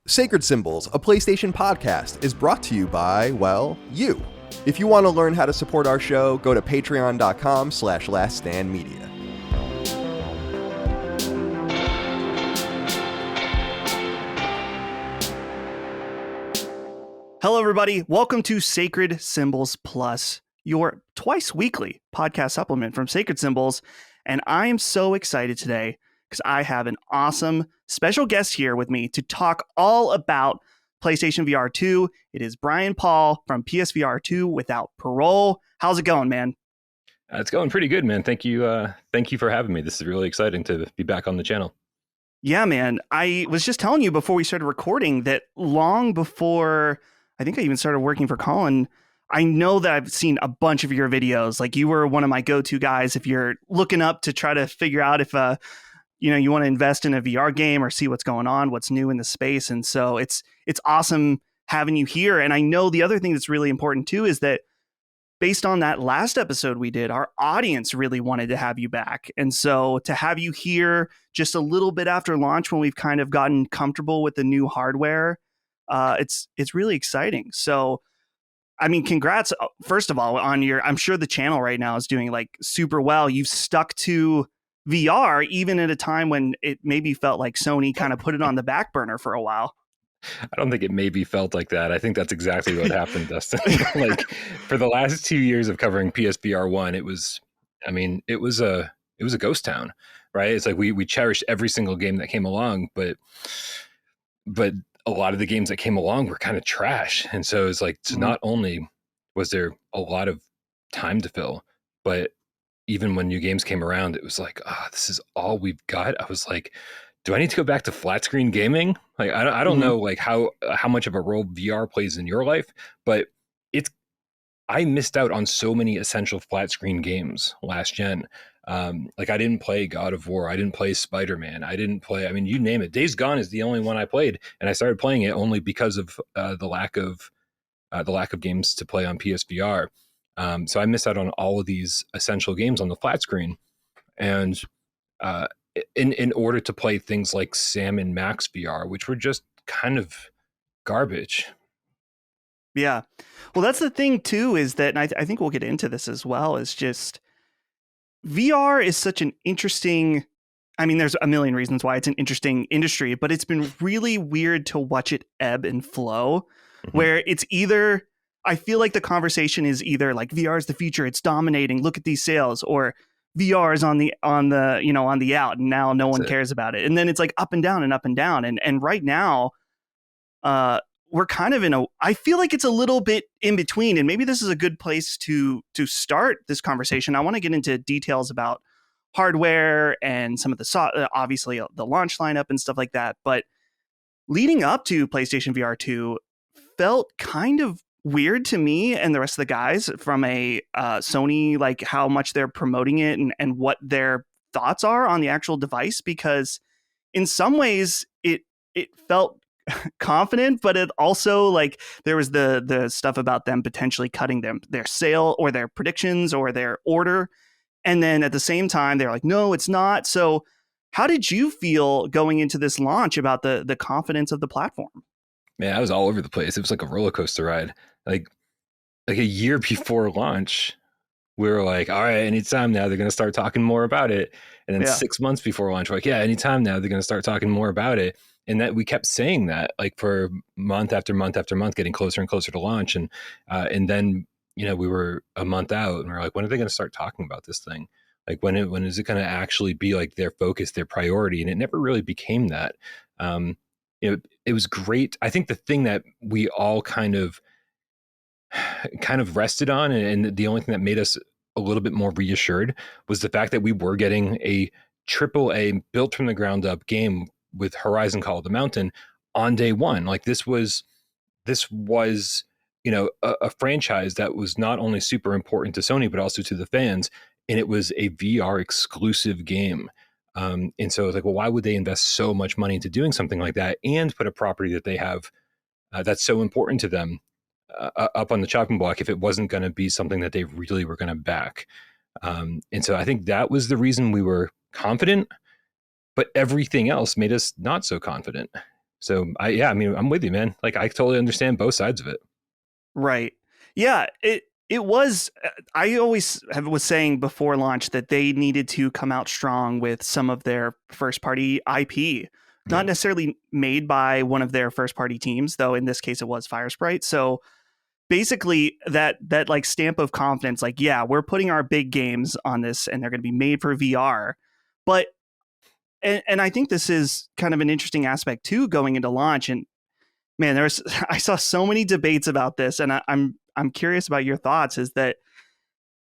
Sacred Symbols, a PlayStation podcast, is brought to you by, well, you. If you want to learn how to support our show, go to patreon.com/laststandmedia. Hello, everybody. Welcome to Sacred Symbols Plus, your twice weekly podcast supplement from Sacred Symbols. And I am so excited today because I have an awesome special guest here with me to talk all about PlayStation VR2. It is Bryan Paul from PSVR2 without Parole. How's it going, man? It's going pretty good, man. Thank you. Thank you for having me. This is really exciting to be back on the channel. Yeah, man. I was just telling you before we started recording that long before I think I even started working for Colin, I know that I've seen a bunch of your videos. Like, you were one of my go-to guys if you're looking up to try to figure out if you want to invest in a VR game or see what's going on, what's new in the space. And so it's awesome having you here. And I know the other thing that's really important too is that based on that last episode we did, our audience really wanted to have you back. And so to have you here just a little bit after launch when we've kind of gotten comfortable with the new hardware, it's really exciting. So, I mean, congrats, first of all, on I'm sure the channel right now is doing like super well. You've stuck to VR even at a time when it maybe felt like Sony kind of put it on the back burner for a while. I don't think it maybe felt like that. I think that's exactly what happened, Dustin. Like, for the last 2 years of covering PSVR1, it was a ghost town, right? It's like we cherished every single game that came along, but a lot of the games that came along were kind of trash. And so it's like, so not only was there a lot of time to fill, but even when new games came around, it was like, this is all we've got. I was like, do I need to go back to flat screen gaming? Like, I don't know like how much of a role VR plays in your life, but I missed out on so many essential flat screen games last gen. Like, I didn't play God of War. I didn't play Spider-Man. I didn't play, you name it. Days Gone is the only one I played. And I started playing it only because of the lack of games to play on PSVR. So I missed out on all of these essential games on the flat screen. And in order to play things like Sam and Max VR, which were just kind of garbage. Yeah. Well, that's the thing too, is that, and I think we'll get into this as well, is just VR is such an interesting, there's a million reasons why it's an interesting industry, but it's been really weird to watch it ebb and flow, where it's either, I feel like the conversation is either like VR is the future, it's dominating, look at these sales, or VR is on the out, and now no one cares about it. And then it's like up and down and up and down. And right now, we're kind of I feel like it's a little bit in between, and maybe this is a good place to start this conversation. I want to get into details about hardware and some of the, obviously the launch lineup and stuff like that. But leading up to PlayStation VR2 felt kind of weird to me and the rest of the guys from a Sony, like how much they're promoting it and what their thoughts are on the actual device, because in some ways it felt confident, but it also, like, there was the stuff about them potentially cutting their sale or their predictions or their order, and then at the same time they're like, no, it's not. So how did you feel going into this launch about the confidence of the platform? Man, I was all over the place. It was like a roller coaster ride. Like a year before launch, we were like, all right, anytime now they're going to start talking more about it. And then 6 months before launch, we're like, yeah, anytime now they're going to start talking more about it. And that we kept saying that, like, for month after month after month, getting closer and closer to launch. And then, we were a month out and we we're like, when are they going to start talking about this thing? Like, when is it going to actually be like their focus, their priority? And it never really became that. It was great. I think the thing that we all kind of rested on, and the only thing that made us a little bit more reassured, was the fact that we were getting a AAA built from the ground up game with Horizon Call of the Mountain on day one. Like, this was a franchise that was not only super important to Sony but also to the fans, and it was a VR exclusive game. And so it's like, well, why would they invest so much money into doing something like that and put a property that they have that's so important to them up on the chopping block if it wasn't going to be something that they really were going to back? And so I think that was the reason we were confident, but everything else made us not so confident. So I mean, I'm with you, man. Like I totally understand both sides of it. Right. Yeah. It was. I always was saying before launch that they needed to come out strong with some of their first party IP, not necessarily made by one of their first party teams, though. In this case, it was Firesprite. So basically, that like stamp of confidence, like, yeah, we're putting our big games on this, and they're going to be made for VR. But and I think this is kind of an interesting aspect too, going into launch. And man, I saw so many debates about this, and I'm curious about your thoughts. Is that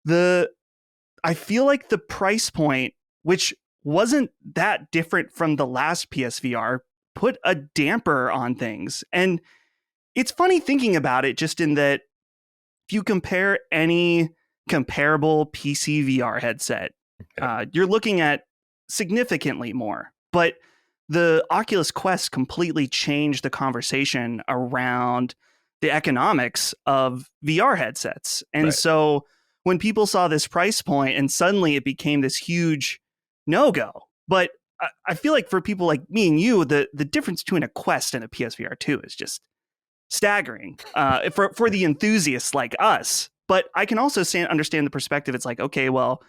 I feel like the price point, which wasn't that different from the last PSVR, put a damper on things. And it's funny thinking about it, just in that if you compare any comparable PC VR headset, you're looking at significantly more. But the Oculus Quest completely changed the conversation around the economics of VR headsets. And Right. so when people saw this price point and suddenly it became this huge no-go. But I feel like for people like me and you, the difference between a Quest and a PSVR2 is just staggering for the enthusiasts like us. But I can also understand the perspective. It's like, okay, well,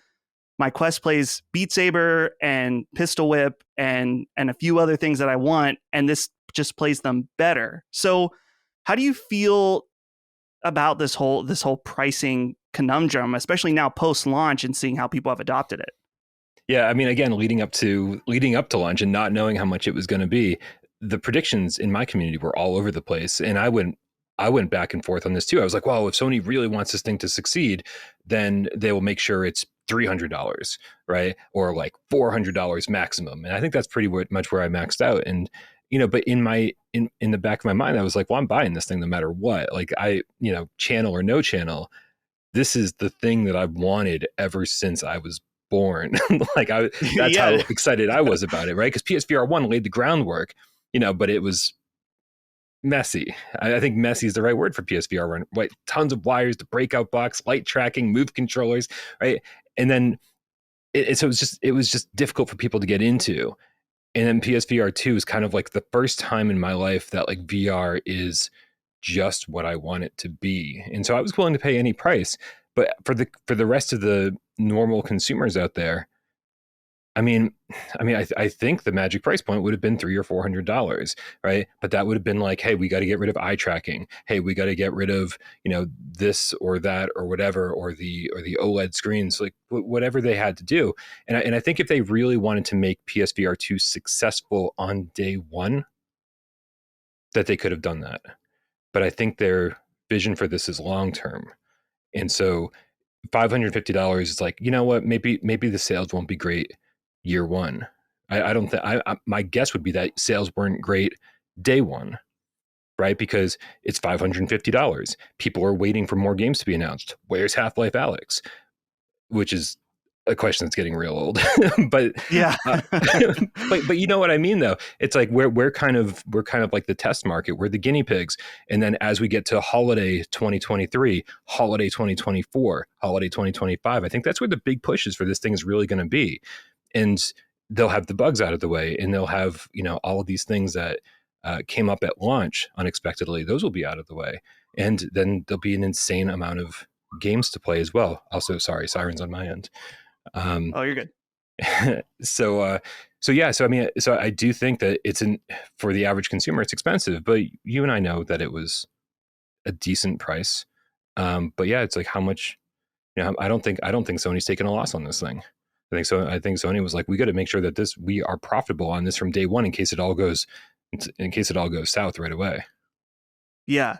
my Quest plays Beat Saber and Pistol Whip and a few other things that I want, and this just plays them better. So how do you feel about this whole pricing conundrum, especially now post launch and seeing how people have adopted it? Yeah, I mean, again, leading up to launch and not knowing how much it was going to be, the predictions in my community were all over the place, and I went back and forth on this too. I was like, well, if Sony really wants this thing to succeed, then they will make sure it's $300, right, or like $400 maximum. And I think that's pretty much where I maxed out. And but in the back of my mind, I was like, well, I'm buying this thing no matter what. Like channel or no channel, this is the thing that I've wanted ever since I was born. That's how excited I was about it, right? Because PSVR1 laid the groundwork, but it was messy. I think messy is the right word for PSVR1. Right? Tons of wires, the breakout box, light tracking, move controllers, right? And then it was just difficult for people to get into. And then PSVR2 is kind of like the first time in my life that like VR is just what I want it to be. And so I was willing to pay any price. But for the rest of the normal consumers out there, I think the magic price point would have been $300 or $400, right? But that would have been like, hey, we got to get rid of eye tracking. Hey, we got to get rid of this or that or whatever, or the OLED screens, like whatever they had to do. And I think if they really wanted to make PSVR2 successful on day one, that they could have done that. But I think their vision for this is long term, and so $550 is like, you know what? Maybe the sales won't be great year one. I don't think my guess would be that sales weren't great day one, right? Because it's $550. People are waiting for more games to be announced. Where's Half-Life Alyx? Which is a question that's getting real old. But yeah. But you know what I mean though. It's like we're kind of like the test market. We're the guinea pigs. And then as we get to holiday 2023, holiday 2024, holiday 2025, I think that's where the big push is for this thing is really going to be. And they'll have the bugs out of the way, and they'll have all of these things that came up at launch unexpectedly. Those will be out of the way, and then there'll be an insane amount of games to play as well. Also, sorry, sirens on my end. Oh, you're good. So I do think that for the average consumer, it's expensive, but you and I know that it was a decent price. But yeah, it's like how much, I don't think Sony's taking a loss on this thing. I think Sony was like, we got to make sure that we are profitable on this from day one in case it all goes south right away. Yeah.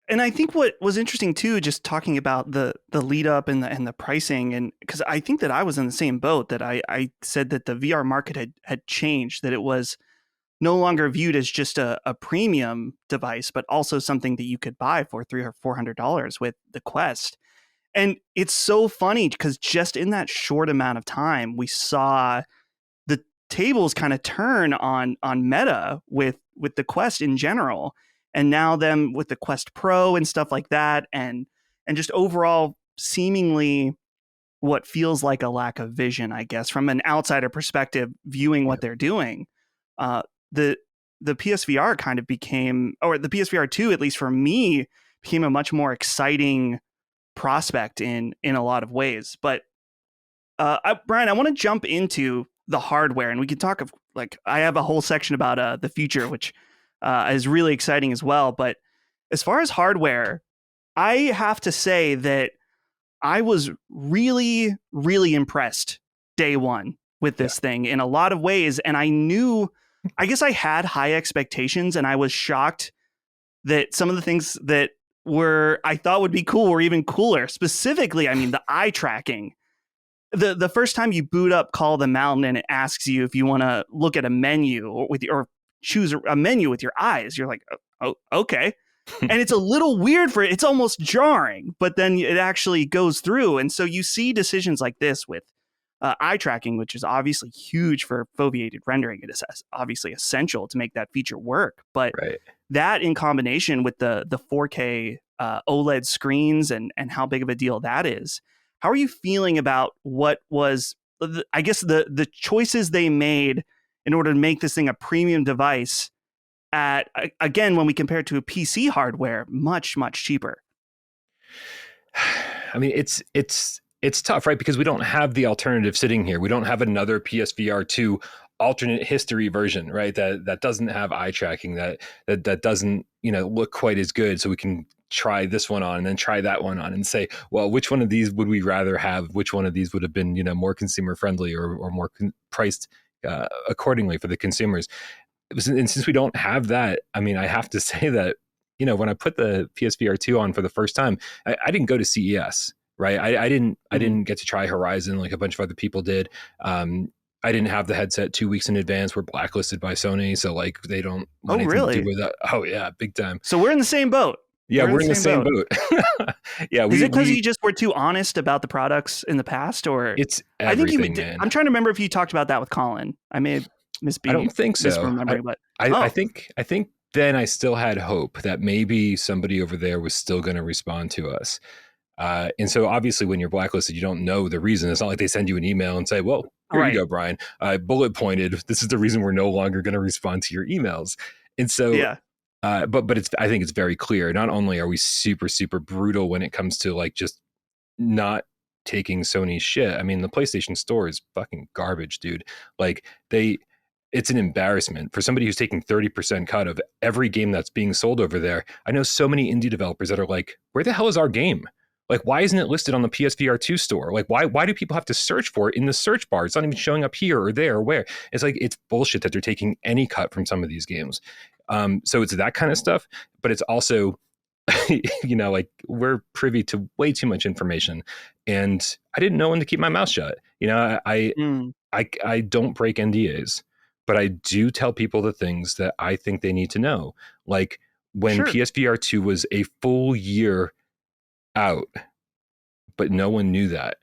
And I think what was interesting too, just talking about the lead up and the pricing, and because I think that I was in the same boat, that I said that the VR market had changed, that it was no longer viewed as just a premium device, but also something that you could buy for $300 or $400 with the Quest. And it's so funny because just in that short amount of time, we saw the tables kind of turn on Meta with the Quest in general. And now them with the Quest Pro and stuff like that, and just overall seemingly what feels like a lack of vision, I guess, from an outsider perspective, viewing what they're doing. The the PSVR kind of became, or the PSVR2, at least for me, became a much more exciting prospect in a lot of ways. But Bryan, I want to jump into the hardware, and we can talk of, like, I have a whole section about the future, which is really exciting as well. But as far as hardware, I have to say that I was really, really impressed day one with this thing in a lot of ways. And I guess I had high expectations, and I was shocked that some of the things that I thought would be cool were even cooler. Specifically, I mean, the eye tracking. The first time you boot up Call of the Mountain and it asks you if you want to look at a menu or choose a menu with your eyes, you're like, oh, okay. And it's a little weird it's almost jarring, but then it actually goes through. And so you see decisions like this with eye tracking, which is obviously huge for foveated rendering. It is obviously essential to make that feature work. But that in combination with the 4K OLED screens and how big of a deal that is, how are you feeling about what was, I guess, the choices they made in order to make this thing a premium device at, again, when we compare it to a PC hardware, much, much cheaper? I mean, it's tough, right? Because we don't have the alternative sitting here. We don't have another PSVR2 alternate history version, right? That doesn't have eye tracking, that doesn't, look quite as good. So we can try this one on and then try that one on and say, well, which one of these would we rather have? Which one of these would have been, more consumer friendly or more priced accordingly for the consumers? And since we don't have that, I mean, I have to say that, when I put the PSVR2 on for the first time, I didn't go to CES, right? I didn't get to try Horizon like a bunch of other people did. I didn't have the headset 2 weeks in advance. We're blacklisted by Sony, so like they don't want anything to do with that. Oh yeah, big time. So we're in the same boat. Yeah, we're in the same boat. Yeah, is it because you just were too honest about the products in the past, or it's everything, man? I'm trying to remember if you talked about that with Colin. I may have I don't think so. Misremembering, but I think then I still had hope that maybe somebody over there was still going to respond to us. And so obviously when you're blacklisted, you don't know the reason. It's not like they send you an email and say, well, here you go, Bryan. Bullet pointed, this is the reason we're no longer going to respond to your emails. And so, but I think it's very clear. Not only are we super, super brutal when it comes to like just not taking Sony's shit. I mean, the PlayStation Store is fucking garbage, dude. Like it's an embarrassment for somebody who's taking 30% cut of every game that's being sold over there. I know so many indie developers that are like, where the hell is our game? Like, why isn't it listed on the PSVR2 store? Like, why do people have to search for it in the search bar? It's not even showing up here or there or where. It's like, it's bullshit that they're taking any cut from some of these games. So it's that kind of stuff, but it's also, like we're privy to way too much information, and I didn't know when to keep my mouth shut. I don't break NDAs, but I do tell people the things that I think they need to know. Like when PSVR2 was a full year out, but no one knew that.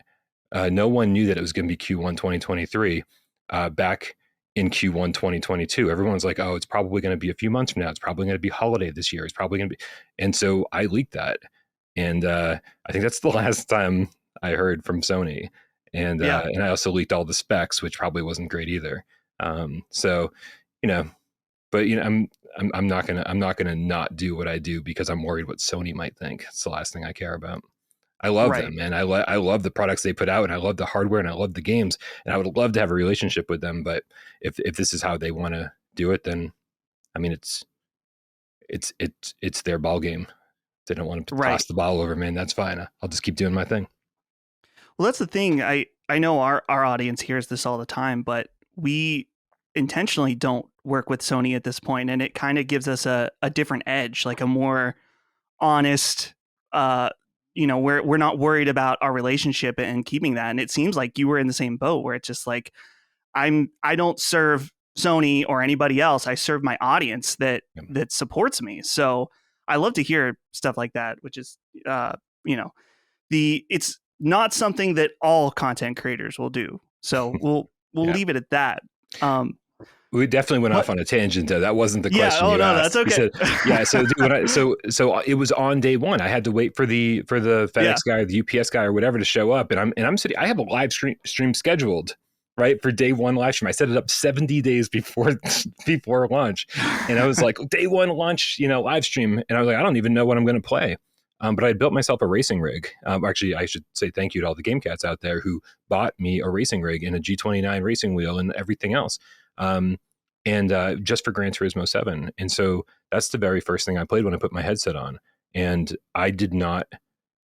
No one knew that it was going to be Q1 2023 back in Q1 2022. Everyone's like, oh, it's probably going to be a few months from now. It's probably going to be holiday this year. It's probably going to be. And so I leaked that. And I think that's the last time I heard from Sony. And and I also leaked all the specs, which probably wasn't great either. So, but I'm not gonna not do what I do because I'm worried what Sony might think. It's the last thing I care about. I love them, man. I love the products they put out, and I love the hardware, and I love the games, and I would love to have a relationship with them. But if this is how they want to do it, then I mean, it's their ball game. They don't want to toss the ball over, man. That's fine. I'll just keep doing my thing. Well, that's the thing. I know our audience hears this all the time, but we intentionally don't work with Sony at this point, and it kind of gives us a different edge, like a more honest, we're not worried about our relationship and keeping that. And it seems like you were in the same boat where it's just like, I don't serve Sony or anybody else. I serve my audience that supports me. So I love to hear stuff like that, which is, it's not something that all content creators will do. So we'll leave it at that. We definitely went off on a tangent though. That wasn't the question. Oh, no, asked. That's okay. So it was on day one. I had to wait for the FedEx guy or the UPS guy or whatever to show up, and I'm sitting. I have a live stream scheduled right, for day one live stream. I set it up 70 days before launch, and I was like, day one launch, live stream, and I was like, I don't even know what I'm going to play. But I had built myself a racing rig. Actually, I should say thank you to all the game cats out there who bought me a racing rig and a G29 racing wheel and everything else. And just for Gran Turismo 7. And so that's the very first thing I played when I put my headset on. And I did not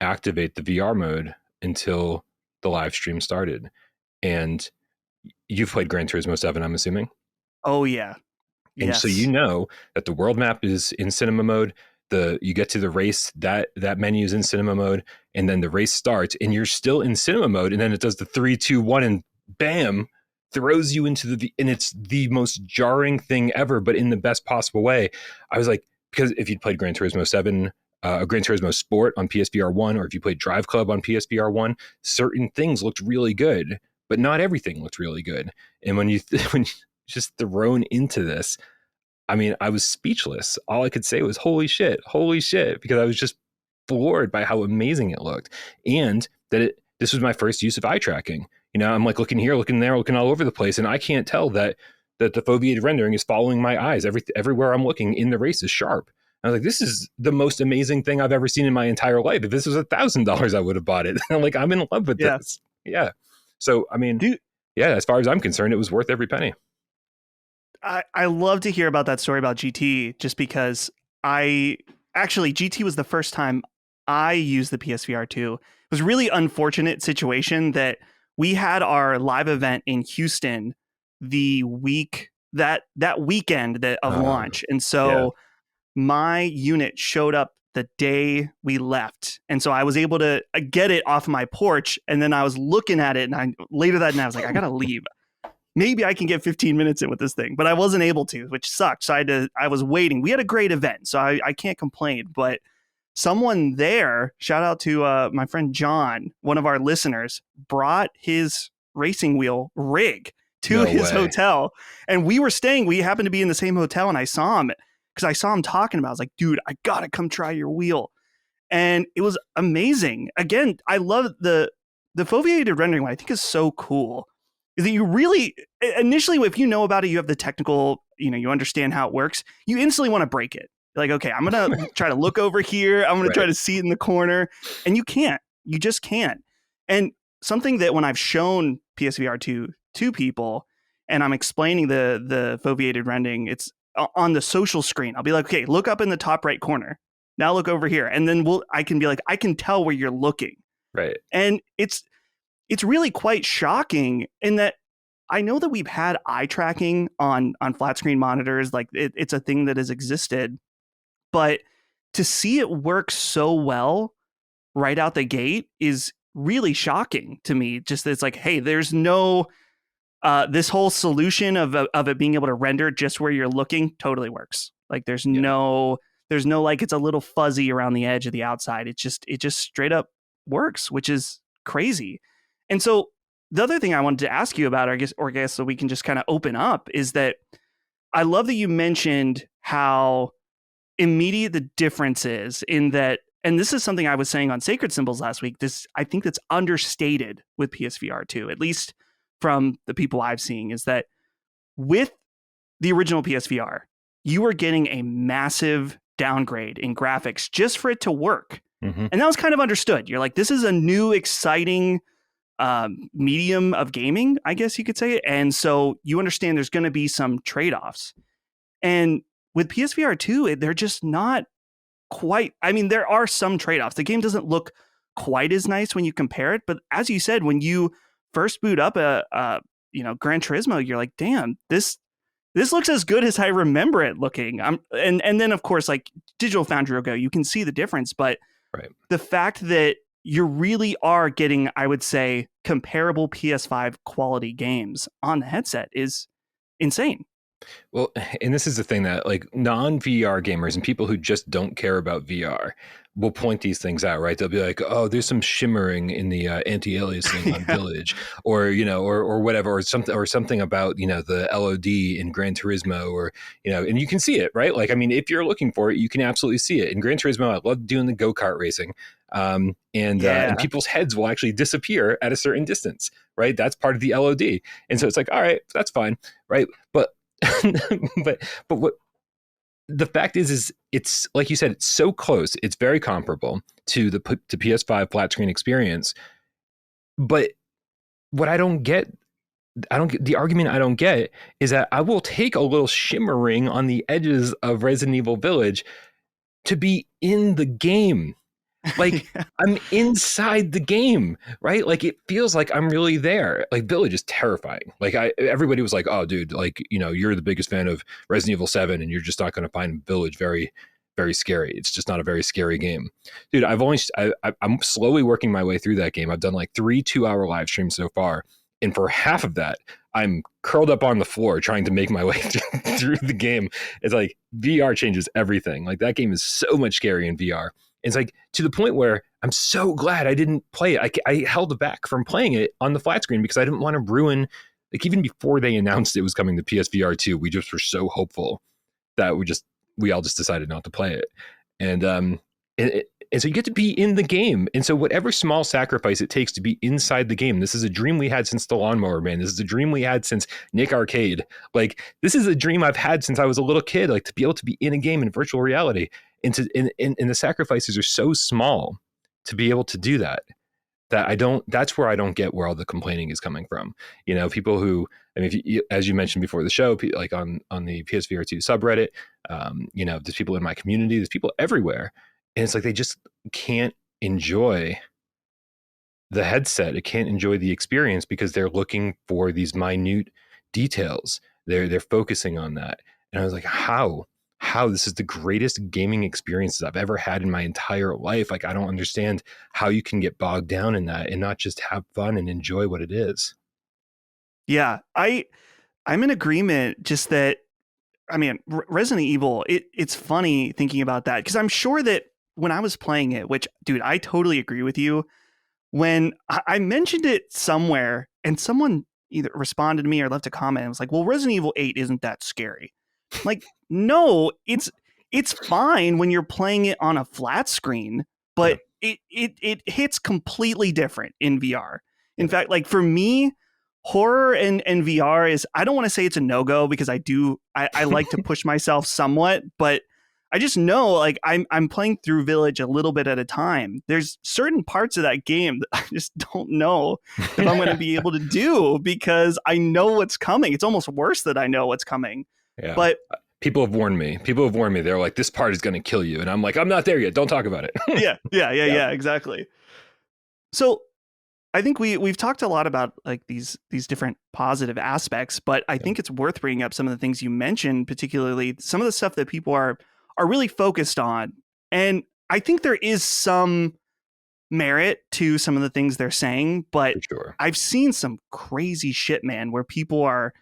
activate the VR mode until the live stream started. And you've played Gran Turismo 7, I'm assuming? Oh, yeah. And Yes. so that the world map is in cinema mode. You get to the race, that menu is in cinema mode, and then the race starts, and you're still in cinema mode, and then it does the 3, 2, 1, and bam, throws you into and it's the most jarring thing ever, but in the best possible way. I was like, because if you'd played Gran Turismo 7, Gran Turismo Sport on PSVR1, or if you played Drive Club on PSVR1, certain things looked really good, but not everything looked really good. And when you just thrown into this, I mean, I was speechless. All I could say was, holy shit, because I was just floored by how amazing it looked. And that this was my first use of eye tracking. I'm like looking here, looking there, looking all over the place, and I can't tell that the foveated rendering is following my eyes. Everywhere I'm looking in the race is sharp. I was like, this is the most amazing thing I've ever seen in my entire life. If this was $1,000, I would have bought it. I'm like, I'm in love with this. Yeah. So, I mean, as far as I'm concerned, it was worth every penny. I love to hear about that story about GT, just because GT was the first time I used the PSVR2. It was a really unfortunate situation that we had our live event in Houston the week that weekend of launch. And so my unit showed up the day we left. And so I was able to get it off my porch. And then I was looking at it, and later that night I was like, I got to leave. Maybe I can get 15 minutes in with this thing, but I wasn't able to, which sucked. So I was waiting. We had a great event, so I can't complain. But someone there, shout out to my friend John, one of our listeners, brought his racing wheel rig to his hotel. And we happened to be in the same hotel, and I saw him because I saw him talking about it. I was like, dude, I got to come try your wheel. And it was amazing. Again, I love the foveated rendering, what I think is so cool is that you really, initially, if you know about it, you have the technical, you understand how it works, you instantly want to break it. You're like, okay, I'm going to try to look over here. I'm going to try to see it in the corner. And you can't. You just can't. And something that when I've shown PSVR2 to people and I'm explaining the foveated rendering, it's on the social screen. I'll be like, okay, look up in the top right corner. Now look over here. And then I can be like, I can tell where you're looking. Right. And it's really quite shocking in that I know that we've had eye tracking on flat screen monitors. Like it's a thing that has existed, but to see it work so well right out the gate is really shocking to me. Just that it's like, hey, there's no, this whole solution of it being able to render just where you're looking totally works. Like there's no like, it's a little fuzzy around the edge of the outside. It just straight up works, which is crazy. And so the other thing I wanted to ask you about, I guess so we can just kind of open up, is that I love that you mentioned how immediate the difference is in that, and this is something I was saying on Sacred Symbols last week, I think that's understated with PSVR2, at least from the people I've seen, is that with the original PSVR, you were getting a massive downgrade in graphics just for it to work. Mm-hmm. And that was kind of understood. You're like, this is a new, exciting medium of gaming, I guess you could say. And so you understand there's going to be some trade-offs. And with PSVR 2, they're just not quite. I mean, there are some trade-offs. The game doesn't look quite as nice when you compare it. But as you said, when you first boot up a Gran Turismo, you're like, damn, this looks as good as I remember it looking. And then, of course, like Digital Foundry will go, you can see the difference. But the fact that you really are getting, I would say, comparable PS5 quality games on the headset is insane. Well, and this is the thing that like non-VR gamers and people who just don't care about VR will point these things out, right? They'll be like, oh, there's some shimmering in the anti-aliasing on Village, or, or whatever, or something about, the LOD in Gran Turismo, or, and you can see it, right? Like, I mean, if you're looking for it, you can absolutely see it. In Gran Turismo, I love doing the go-kart racing. And people's heads will actually disappear at a certain distance, right? That's part of the LOD. And so it's like, all right, that's fine, right? But but what the fact is it's like you said, it's so close. It's very comparable to the PS5 flat screen experience. But what I don't get the argument I don't get is that I will take a little shimmering on the edges of Resident Evil Village to be in the game. Like I'm inside the game, right? Like it feels like I'm really there. Like Village is terrifying. Like everybody was like, "Oh, dude, like you're the biggest fan of Resident Evil 7, and you're just not going to find Village very, very scary. It's just not a very scary game, dude." I'm slowly working my way through that game. I've done like 3 2-hour live streams so far, and for half of that, I'm curled up on the floor trying to make my way through the game. It's like VR changes everything. Like that game is so much scary in VR. It's like to the point where I'm so glad I didn't play it. I held back from playing it on the flat screen because I didn't want to ruin, like even before they announced it was coming to PSVR2, we just were so hopeful that we all just decided not to play it. And so you get to be in the game. And so whatever small sacrifice it takes to be inside the game, this is a dream we had since the Lawnmower Man. This is a dream we had since Nick Arcade. Like this is a dream I've had since I was a little kid, like to be able to be in a game in virtual reality. And the sacrifices are so small to be able to do that that's where I don't get where all the complaining is coming from. People who, I mean, as you mentioned before the show, like on the PSVR2 subreddit, there's people in my community, there's people everywhere. And it's like, they just can't enjoy the headset. It can't enjoy the experience because they're looking for these minute details. They're focusing on that. And I was like, how this is the greatest gaming experiences I've ever had in my entire life. Like, I don't understand how you can get bogged down in that and not just have fun and enjoy what it is. Yeah, I'm in agreement. Just that, I mean, Resident Evil, it's funny thinking about that, because I'm sure that when I was playing it, which, dude, I totally agree with you. When I mentioned it somewhere and someone either responded to me or left a comment and was like, well, Resident Evil 8 isn't that scary. Like, no, it's fine when you're playing it on a flat screen, but it hits completely different in VR. In fact, like for me, horror and VR is, I don't want to say it's a no-go, because I like to push myself somewhat, but I just know, like, I'm playing through Village a little bit at a time. There's certain parts of that game that I just don't know if I'm going to be able to do, because I know what's coming. It's almost worse that I know what's coming. Yeah. But people have warned me. They're like, this part is going to kill you. And I'm like, I'm not there yet. Don't talk about it. Yeah, exactly. So I think we've talked a lot about like these different positive aspects, but I think it's worth bringing up some of the things you mentioned, particularly some of the stuff that people are really focused on. And I think there is some merit to some of the things they're saying, but sure. I've seen some crazy shit, man, where people are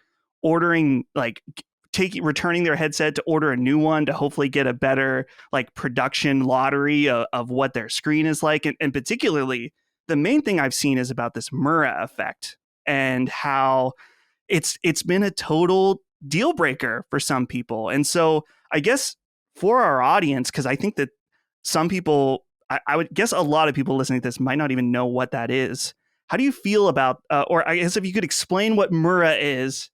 ordering, like, returning their headset to order a new one to hopefully get a better like production lottery of what their screen is like. And particularly, the main thing I've seen is about this Mura effect and how it's been a total deal breaker for some people. And so I guess for our audience, because I think that some people, I would guess a lot of people listening to this might not even know what that is. How do you feel about, or I guess if you could explain what Mura is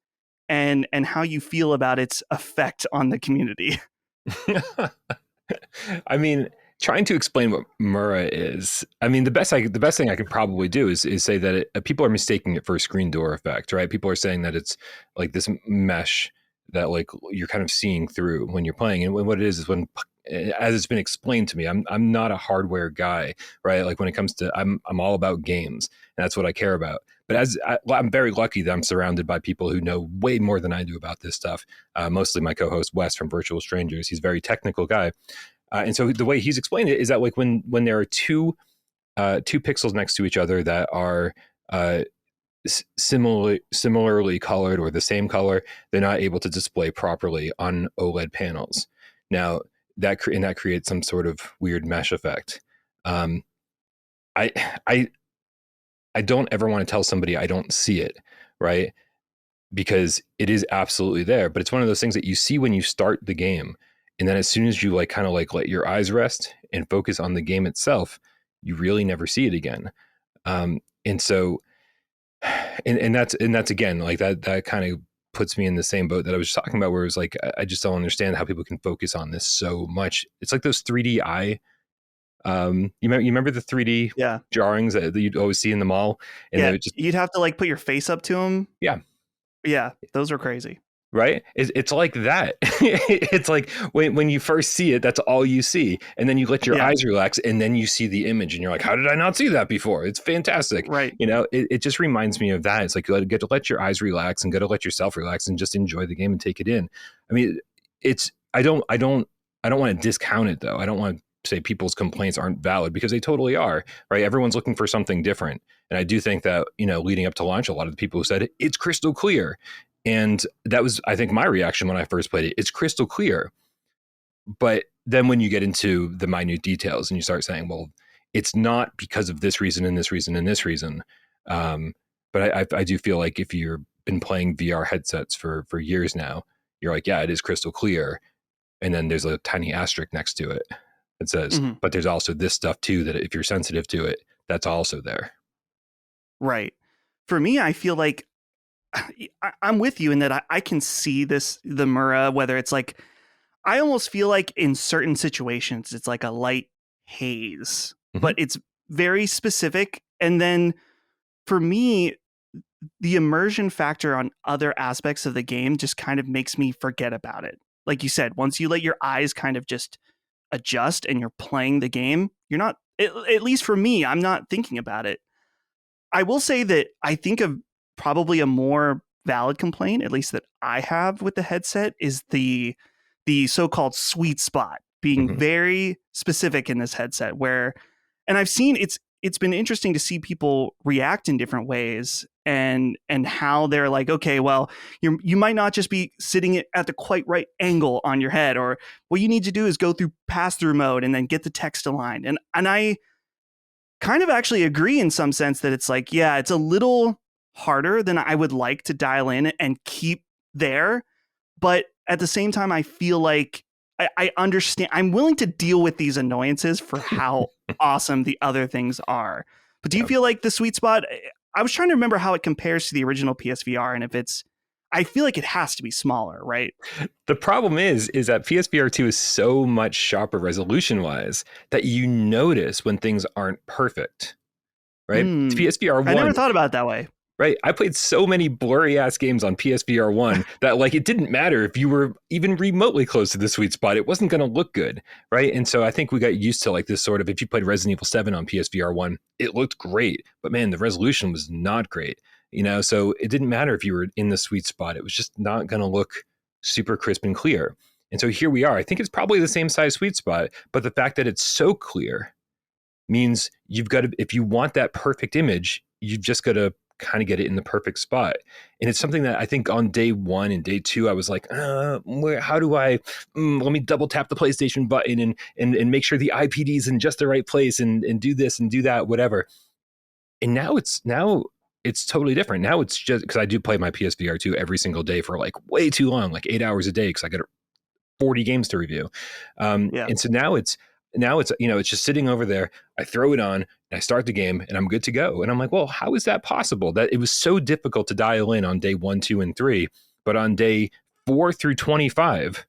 and how you feel about its effect on the community? I mean, trying to explain what Mura is, I mean, the best thing I could probably do is say that people are mistaking it for a screen door effect, right? People are saying that it's like this mesh that like you're kind of seeing through when you're playing. And what it is when, as it's been explained to me, I'm not a hardware guy, right? Like when it comes to, I'm all about games, and that's what I care about. But I'm very lucky that I'm surrounded by people who know way more than I do about this stuff. Mostly my co-host Wes from Virtual Strangers. He's a very technical guy. And so the way he's explained it is that like when there are two pixels next to each other that are similarly colored or the same color, they're not able to display properly on OLED panels. Now that creates some sort of weird mesh effect. I don't ever want to tell somebody I don't see it, right? Because it is absolutely there, but it's one of those things that you see when you start the game. And then as soon as you like kind of like let your eyes rest and focus on the game itself, you really never see it again. And so, and that's again, like that kind of puts me in the same boat that I was talking about, where it was like, I just don't understand how people can focus on this so much. It's like those 3D eye. You remember the 3D drawings that you'd always see in the mall, and yeah, they just, you'd have to like put your face up to them. Yeah, those are crazy. Right? It's like that. It's like when you first see it, that's all you see. And then you let your eyes relax, and then you see the image, and you're like, how did I not see that before? It's fantastic. Right. You know, it just reminds me of that. It's like you get to let your eyes relax and get to let yourself relax and just enjoy the game and take it in. I mean, I don't want to discount it, though. I don't want to say people's complaints aren't valid, because they totally are, right? Everyone's looking for something different. And I do think that, you know, leading up to launch, a lot of the people who said it's crystal clear. And that was, I think, my reaction when I first played it. It's crystal clear. But then when you get into the minute details and you start saying, well, it's not because of this reason and this reason and this reason. But I do feel like if you've been playing VR headsets for years now, you're like, yeah, it is crystal clear. And then there's a tiny asterisk next to it that says, but there's also this stuff too, that if you're sensitive to it, that's also there. Right. For me, I feel like I'm with you in that I can see the Mura, whether it's like, I almost feel like in certain situations, it's like a light haze, but it's very specific. And then for me, the immersion factor on other aspects of the game just kind of makes me forget about it. Like you said, once you let your eyes kind of just adjust and you're playing the game, you're not, at least for me, I'm not thinking about it. I will say that I think of probably a more valid complaint, at least that I have with the headset, is the so-called sweet spot being very specific in this headset, where, and I've seen it's been interesting to see people react in different ways, and how they're like, okay, well, you might not just be sitting at the quite right angle on your head, or what you need to do is go through pass-through mode and then get the text aligned. And I kind of actually agree in some sense that it's like, yeah, it's a little harder than I would like to dial in and keep there. But at the same time, I feel like I understand. I'm willing to deal with these annoyances for how awesome the other things are. But do you feel like the sweet spot, I was trying to remember how it compares to the original PSVR, and if it's, I feel like it has to be smaller, right? The problem is that PSVR2 is so much sharper resolution wise that you notice when things aren't perfect, right? PSVR1. I never thought about it that way. Right. I played so many blurry ass games on PSVR1 that like it didn't matter if you were even remotely close to the sweet spot. It wasn't going to look good. Right. And so I think we got used to like this sort of, if you played Resident Evil 7 on PSVR1, it looked great. But man, the resolution was not great. You know, so it didn't matter if you were in the sweet spot. It was just not going to look super crisp and clear. And so here we are. I think it's probably the same size sweet spot. But the fact that it's so clear means you've got to, if you want that perfect image, you've just got to kind of get it in the perfect spot. And it's something that I think on day 1 and day 2, I was like, how do I, let me double tap the PlayStation button and make sure the IPD is in just the right place and do this and do that, whatever. And now it's totally different. Now it's just, because I do play my PSVR2 every single day for like way too long, like 8 hours a day, because I got 40 games to review. And so now it's, you know, it's just sitting over there. I throw it on and I start the game and I'm good to go. And I'm like, well, how is that possible? That it was so difficult to dial in on day 1, 2, and 3, but on day 4 through 25,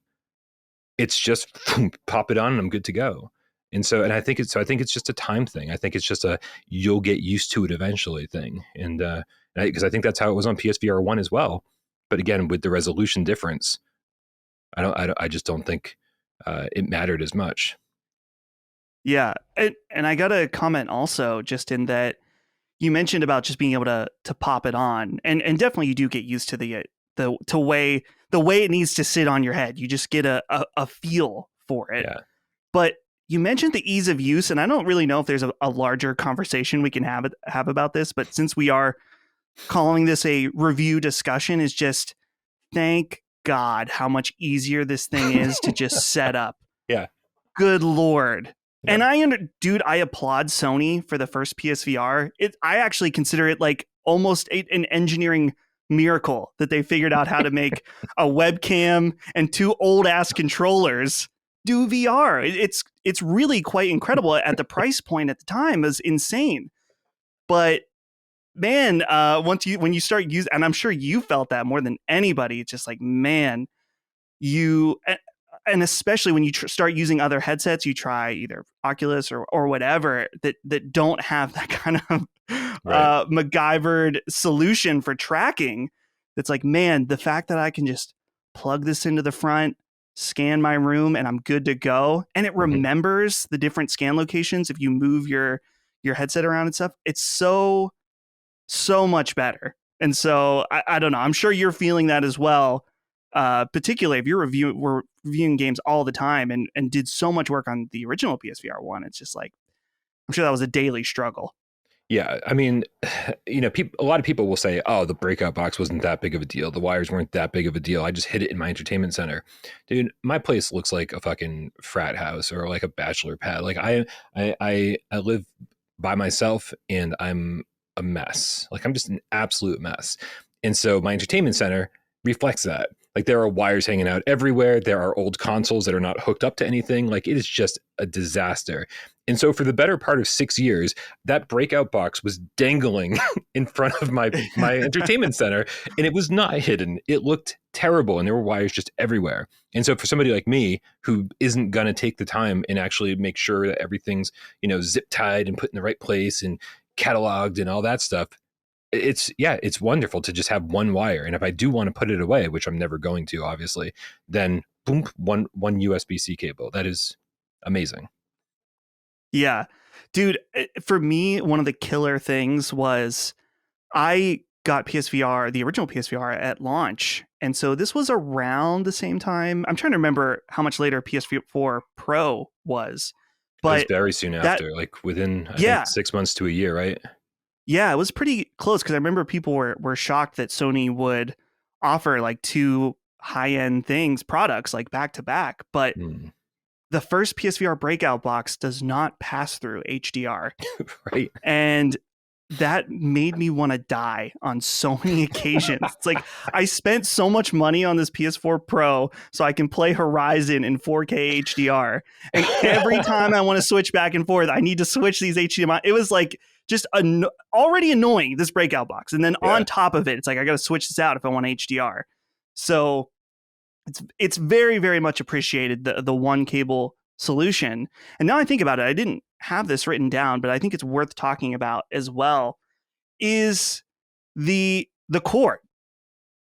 it's just pop it on and I'm good to go. And so, and I think it's just a time thing. I think it's just you'll get used to it eventually thing. And because I think that's how it was on PSVR 1 as well. But again, with the resolution difference, I just don't think it mattered as much. Yeah. And I got to comment also just in that you mentioned about just being able to pop it on, and definitely you do get used to the way it needs to sit on your head. You just get a feel for it. Yeah. But you mentioned the ease of use, and I don't really know if there's a larger conversation we can have about this, but since we are calling this a review discussion, is just thank God how much easier this thing is to just set up. Yeah. Good Lord. Yeah. And I applaud Sony for the first PSVR. I actually consider it like almost an engineering miracle that they figured out how to make a webcam and 2 old ass controllers do VR. It's really quite incredible at the price point at the time is insane. But man, when you start using, and I'm sure you felt that more than anybody, it's just like, man, and especially when you start using other headsets, you try either Oculus or whatever that don't have that kind of Right. MacGyvered solution for tracking. It's like, man, the fact that I can just plug this into the front, scan my room, and I'm good to go, and it remembers the different scan locations if you move your headset around and stuff. It's so much better. And so I don't know. I'm sure you're feeling that as well. Particularly if we're reviewing games all the time and did so much work on the original PSVR 1. It's just like, I'm sure that was a daily struggle. Yeah, I mean, you know, a lot of people will say, "Oh, the breakout box wasn't that big of a deal. The wires weren't that big of a deal. I just hid it in my entertainment center." Dude, my place looks like a fucking frat house or like a bachelor pad. Like I live by myself and I'm a mess. Like I'm just an absolute mess. And so my entertainment center reflects that. Like there are wires hanging out everywhere. There are old consoles that are not hooked up to anything. Like it is just a disaster. And so for the better part of 6 years, that breakout box was dangling in front of my entertainment center, and it was not hidden. It looked terrible, and there were wires just everywhere. And so for somebody like me who isn't going to take the time and actually make sure that everything's, you know, zip tied and put in the right place and cataloged and all that stuff, it's wonderful to just have one wire. And if I do want to put it away, which I'm never going to, obviously, then boom, one USB-C cable. That is amazing. Yeah, dude, for me, one of the killer things was I got PSVR, the original PSVR at launch. And so this was around the same time. I'm trying to remember how much later PS4 Pro was. But it was very soon after, like within, I think 6 months to a year, right? Yeah, it was pretty close because I remember people were shocked that Sony would offer like two high-end products like back to back. But the first PSVR breakout box does not pass through HDR. Right. And that made me want to die on so many occasions. It's like I spent so much money on this PS4 Pro so I can play Horizon in 4K HDR. And every time I want to switch back and forth, I need to switch these HDMI. It was like just already annoying, this breakout box. And then on top of it, it's like I got to switch this out if I want HDR. So it's very, very much appreciated, the one cable solution. And now I think about it, I didn't have this written down, but I think it's worth talking about as well, is the cord.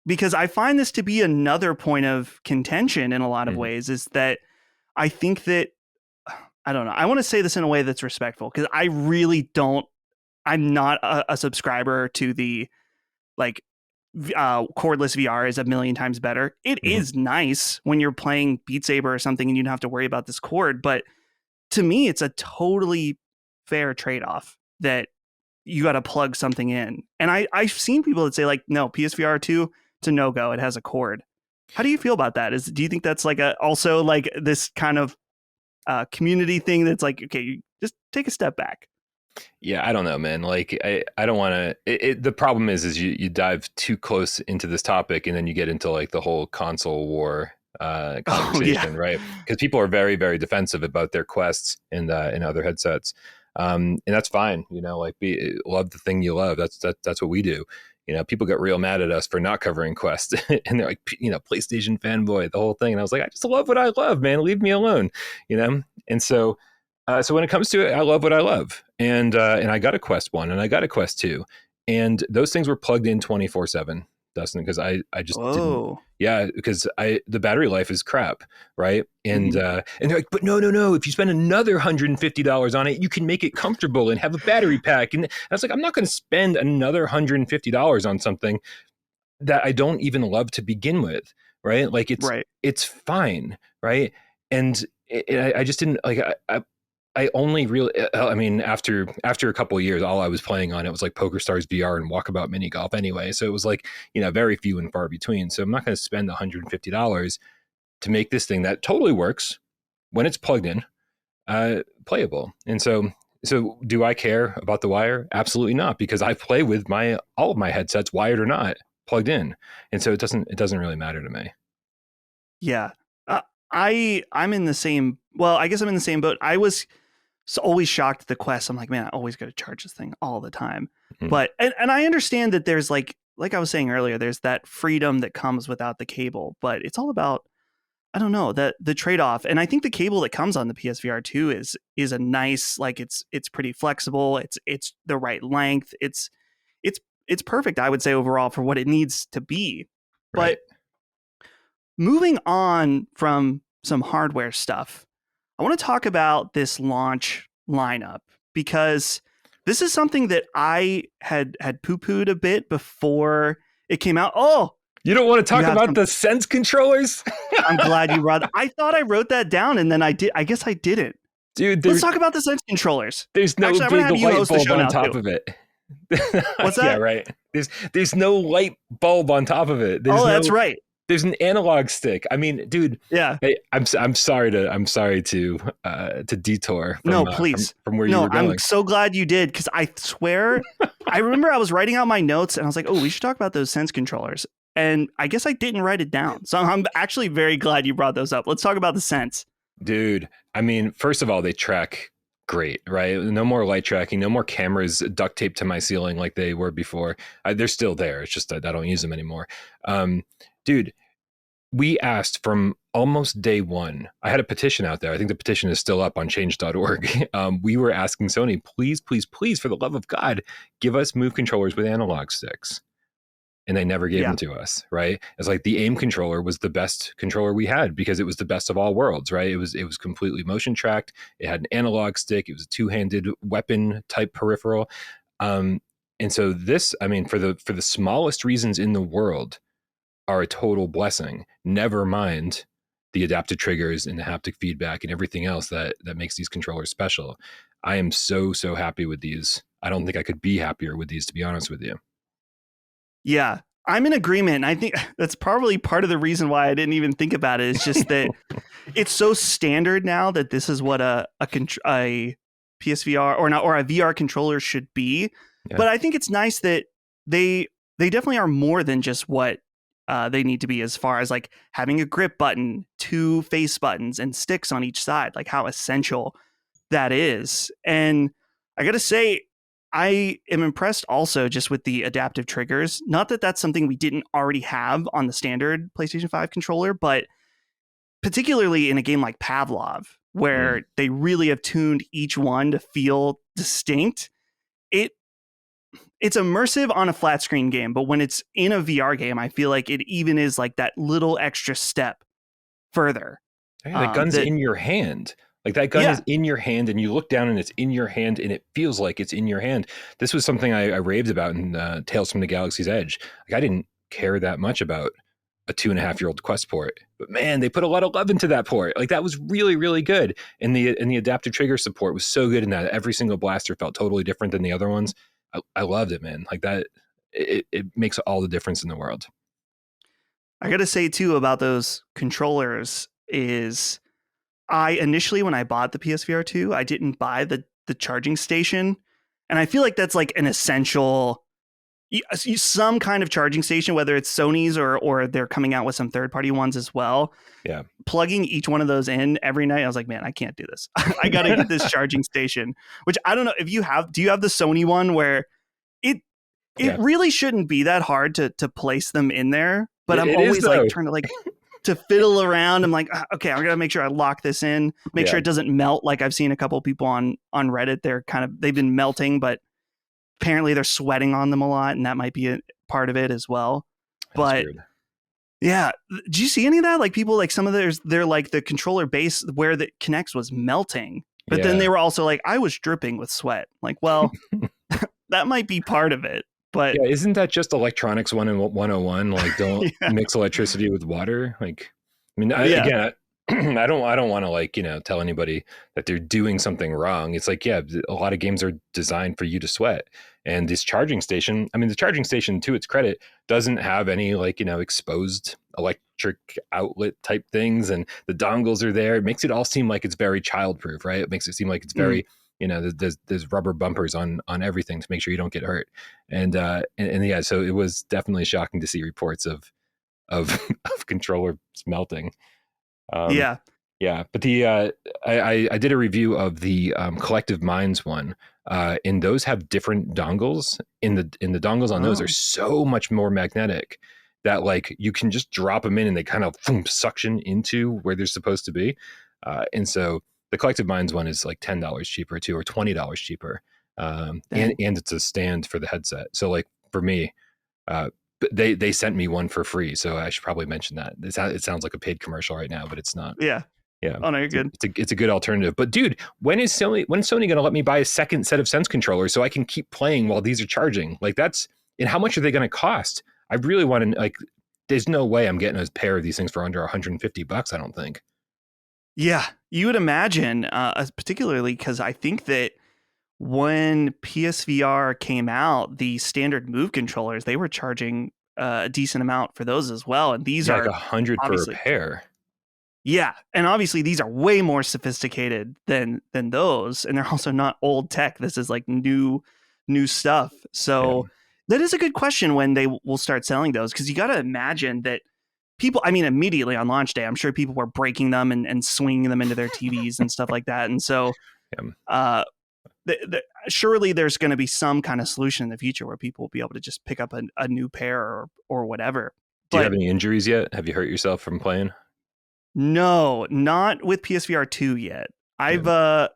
Because I find this to be another point of contention in a lot of ways, is that I think that, I don't know, I want to say this in a way that's respectful, because I really don't, I'm not a subscriber to the like cordless VR is a million times better. It is nice when you're playing Beat Saber or something and you don't have to worry about this cord, but to me, it's a totally fair trade-off that you got to plug something in. And I've seen people that say like, no, PSVR2, it's a no-go. It has a cord. How do you feel about that? Do you think that's like also like this kind of community thing that's like, okay, you just take a step back? Yeah, I don't know, man. Like, I don't want to. The problem is you dive too close into this topic, and then you get into like the whole console war conversation, right? Because people are very, very defensive about their Quests and other headsets, and that's fine. You know, like love the thing you love. That's what we do. You know, people get real mad at us for not covering Quest, and they're like, you know, PlayStation fanboy, the whole thing. And I was like, I just love what I love, man. Leave me alone, you know. And so. So when it comes to it, I love what I love, and I got a Quest 1 and I got a Quest 2, and those things were plugged in 24/7, Dustin, because I just didn't. Yeah, because the battery life is crap, right? And and they're like, but no, if you spend another $150 on it, you can make it comfortable and have a battery pack. And I was like, I'm not going to spend another $150 on something that I don't even love to begin with, right? Like it's fine, right? And I just didn't like. I only really, I mean, after a couple of years, all I was playing on it was like PokerStars VR and Walkabout Mini Golf anyway. So it was like, you know, very few and far between. So I'm not going to spend $150 to make this thing that totally works when it's plugged in, playable. And so do I care about the wire? Absolutely not, because I play with all of my headsets, wired or not, plugged in. And so it doesn't really matter to me. Yeah. I'm in the same. Well, I guess I'm in the same boat. I was always shocked at the Quest. I'm like, man, I always got to charge this thing all the time. Mhm. But and I understand that there's like I was saying earlier, there's that freedom that comes without the cable. But it's all about, I don't know, that the trade-off. And I think the cable that comes on the PSVR2 is a nice, like it's pretty flexible. It's the right length. It's perfect, I would say, overall for what it needs to be. Right. But moving on from some hardware stuff, I want to talk about this launch lineup, because this is something that I had poo-pooed a bit before it came out. Oh, You don't want to you talk have about some. the Sense controllers? I'm glad you brought. I thought I wrote that down, and then I did. I guess I didn't. Dude, Let's talk about the Sense controllers. there's no Actually, I'm gonna big have you light host the bulb show on now top too. of it. What's Yeah, that? right. There's no light bulb on top of it. There's Oh, that's right. There's an analog stick. I mean, dude. Yeah. Hey, I'm sorry to detour from No, please. from where you No, were going. I'm so glad you did, because I swear, I remember I was writing out my notes and I was like, oh, we should talk about those Sense controllers. And I guess I didn't write it down. So I'm actually very glad you brought those up. Let's talk about the Sense. Dude, I mean, first of all, they track great, right? No more light tracking, no more cameras duct taped to my ceiling like they were before. They're still there. It's just that I don't use them anymore. Dude, we asked from almost day one. I had a petition out there. I think the petition is still up on change.org. We were asking Sony, please, please, please, for the love of God, give us Move controllers with analog sticks. And they never gave them to us, right? It's like the aim controller was the best controller we had because it was the best of all worlds, right? It was completely motion tracked. It had an analog stick. It was a two-handed weapon type peripheral. And so this, I mean, for the smallest reasons in the world, are a total blessing. Never mind the adaptive triggers and the haptic feedback and everything else that makes these controllers special. I am so happy with these. I don't think I could be happier with these, to be honest with you. Yeah, I'm in agreement. And I think that's probably part of the reason why I didn't even think about it. It's just that it's so standard now that this is what a PSVR or a VR controller should be. Yeah. But I think it's nice that they definitely are more than just what they need to be, as far as like having a grip button, 2 face buttons, and sticks on each side, like how essential that is. And I gotta say, I am impressed also just with the adaptive triggers. Not that that's something we didn't already have on the standard PlayStation 5 controller, but particularly in a game like Pavlov, where they really have tuned each one to feel distinct. It's immersive on a flat screen game, but when it's in a VR game, I feel like it even is like that little extra step further. Yeah, the gun's in your hand. Like that gun is in your hand, and you look down and it's in your hand, and it feels like it's in your hand. This was something I raved about in Tales from the Galaxy's Edge. Like I didn't care that much about a 2.5-year-old Quest port, but man, they put a lot of love into that port. Like that was really, really good. And the adaptive trigger support was so good in that every single blaster felt totally different than the other ones. I loved it, man. Like that, it makes all the difference in the world. I got to say too about those controllers is I initially, when I bought the PSVR2, I didn't buy the charging station. And I feel like that's like an essential, some kind of charging station, whether it's Sony's or they're coming out with some third-party ones as well. Yeah. Plugging each one of those in every night, I was like, man, I can't do this. I got to get this charging station, which I don't know if you have. Do you have the Sony one where it really shouldn't be that hard to place them in there? But I'm always like trying to like to fiddle around. I'm like, okay, I'm gonna make sure I lock this in, make sure it doesn't melt. Like I've seen a couple of people on Reddit, they've been melting, but apparently they're sweating on them a lot, and that might be a part of it as well. But yeah, did you see any of that? Like people, like some of they're like the controller base where the connects was melting, but then they were also like, I was dripping with sweat. Like, well, that might be part of it. But isn't that just electronics 101? Like, don't mix electricity with water. Like, I mean, again, I don't want to like, tell anybody that they're doing something wrong. It's like, a lot of games are designed for you to sweat. And this charging station, I mean, the charging station, to its credit, doesn't have any like, exposed electric outlet type things. And the dongles are there. It makes it all seem like it's very childproof, right? It makes it seem like it's very, there's rubber bumpers on everything to make sure you don't get hurt. And yeah, so it was definitely shocking to see reports of controller melting. Um, Yeah. yeah, but I did a review of the Collective Minds one, and those have different dongles. In the dongles on those are Oh, so much more magnetic that like you can just drop them in and they kind of boom, suction into where they're supposed to be. And so the Collective Minds one is like $10 cheaper too, or $20 cheaper. And dang. it's a stand for the headset. So like for me, uh, they sent me one for free, so I should probably mention that. It sounds like a paid commercial right now, but it's not. Yeah. Yeah, Oh no, you're good. it's a good alternative. But dude, when is Sony going to let me buy a second set of Sense controllers so I can keep playing while these are charging? Like that's and how much are they going to cost? I really want to like. There's no way I'm getting a pair of these things for under $150. I don't think. Yeah, you would imagine, particularly because I think that when PSVR came out, the standard Move controllers, they were charging a decent amount for those as well. And these Yeah, like are 100 for a obviously, pair. yeah, and obviously these are way more sophisticated than those, and they're also not old tech. This is like new stuff. Yeah, So that is a good question when they will start selling those, because you got to imagine that people, I mean, immediately on launch day, I'm sure people were breaking them and swinging them into their TVs and stuff like that. And so, yeah. uh, surely there's going to be some kind of solution in the future where people will be able to just pick up a new pair or whatever. Do you have But any injuries yet? Have you hurt yourself from playing? no, not with PSVR2 yet. Yeah. I've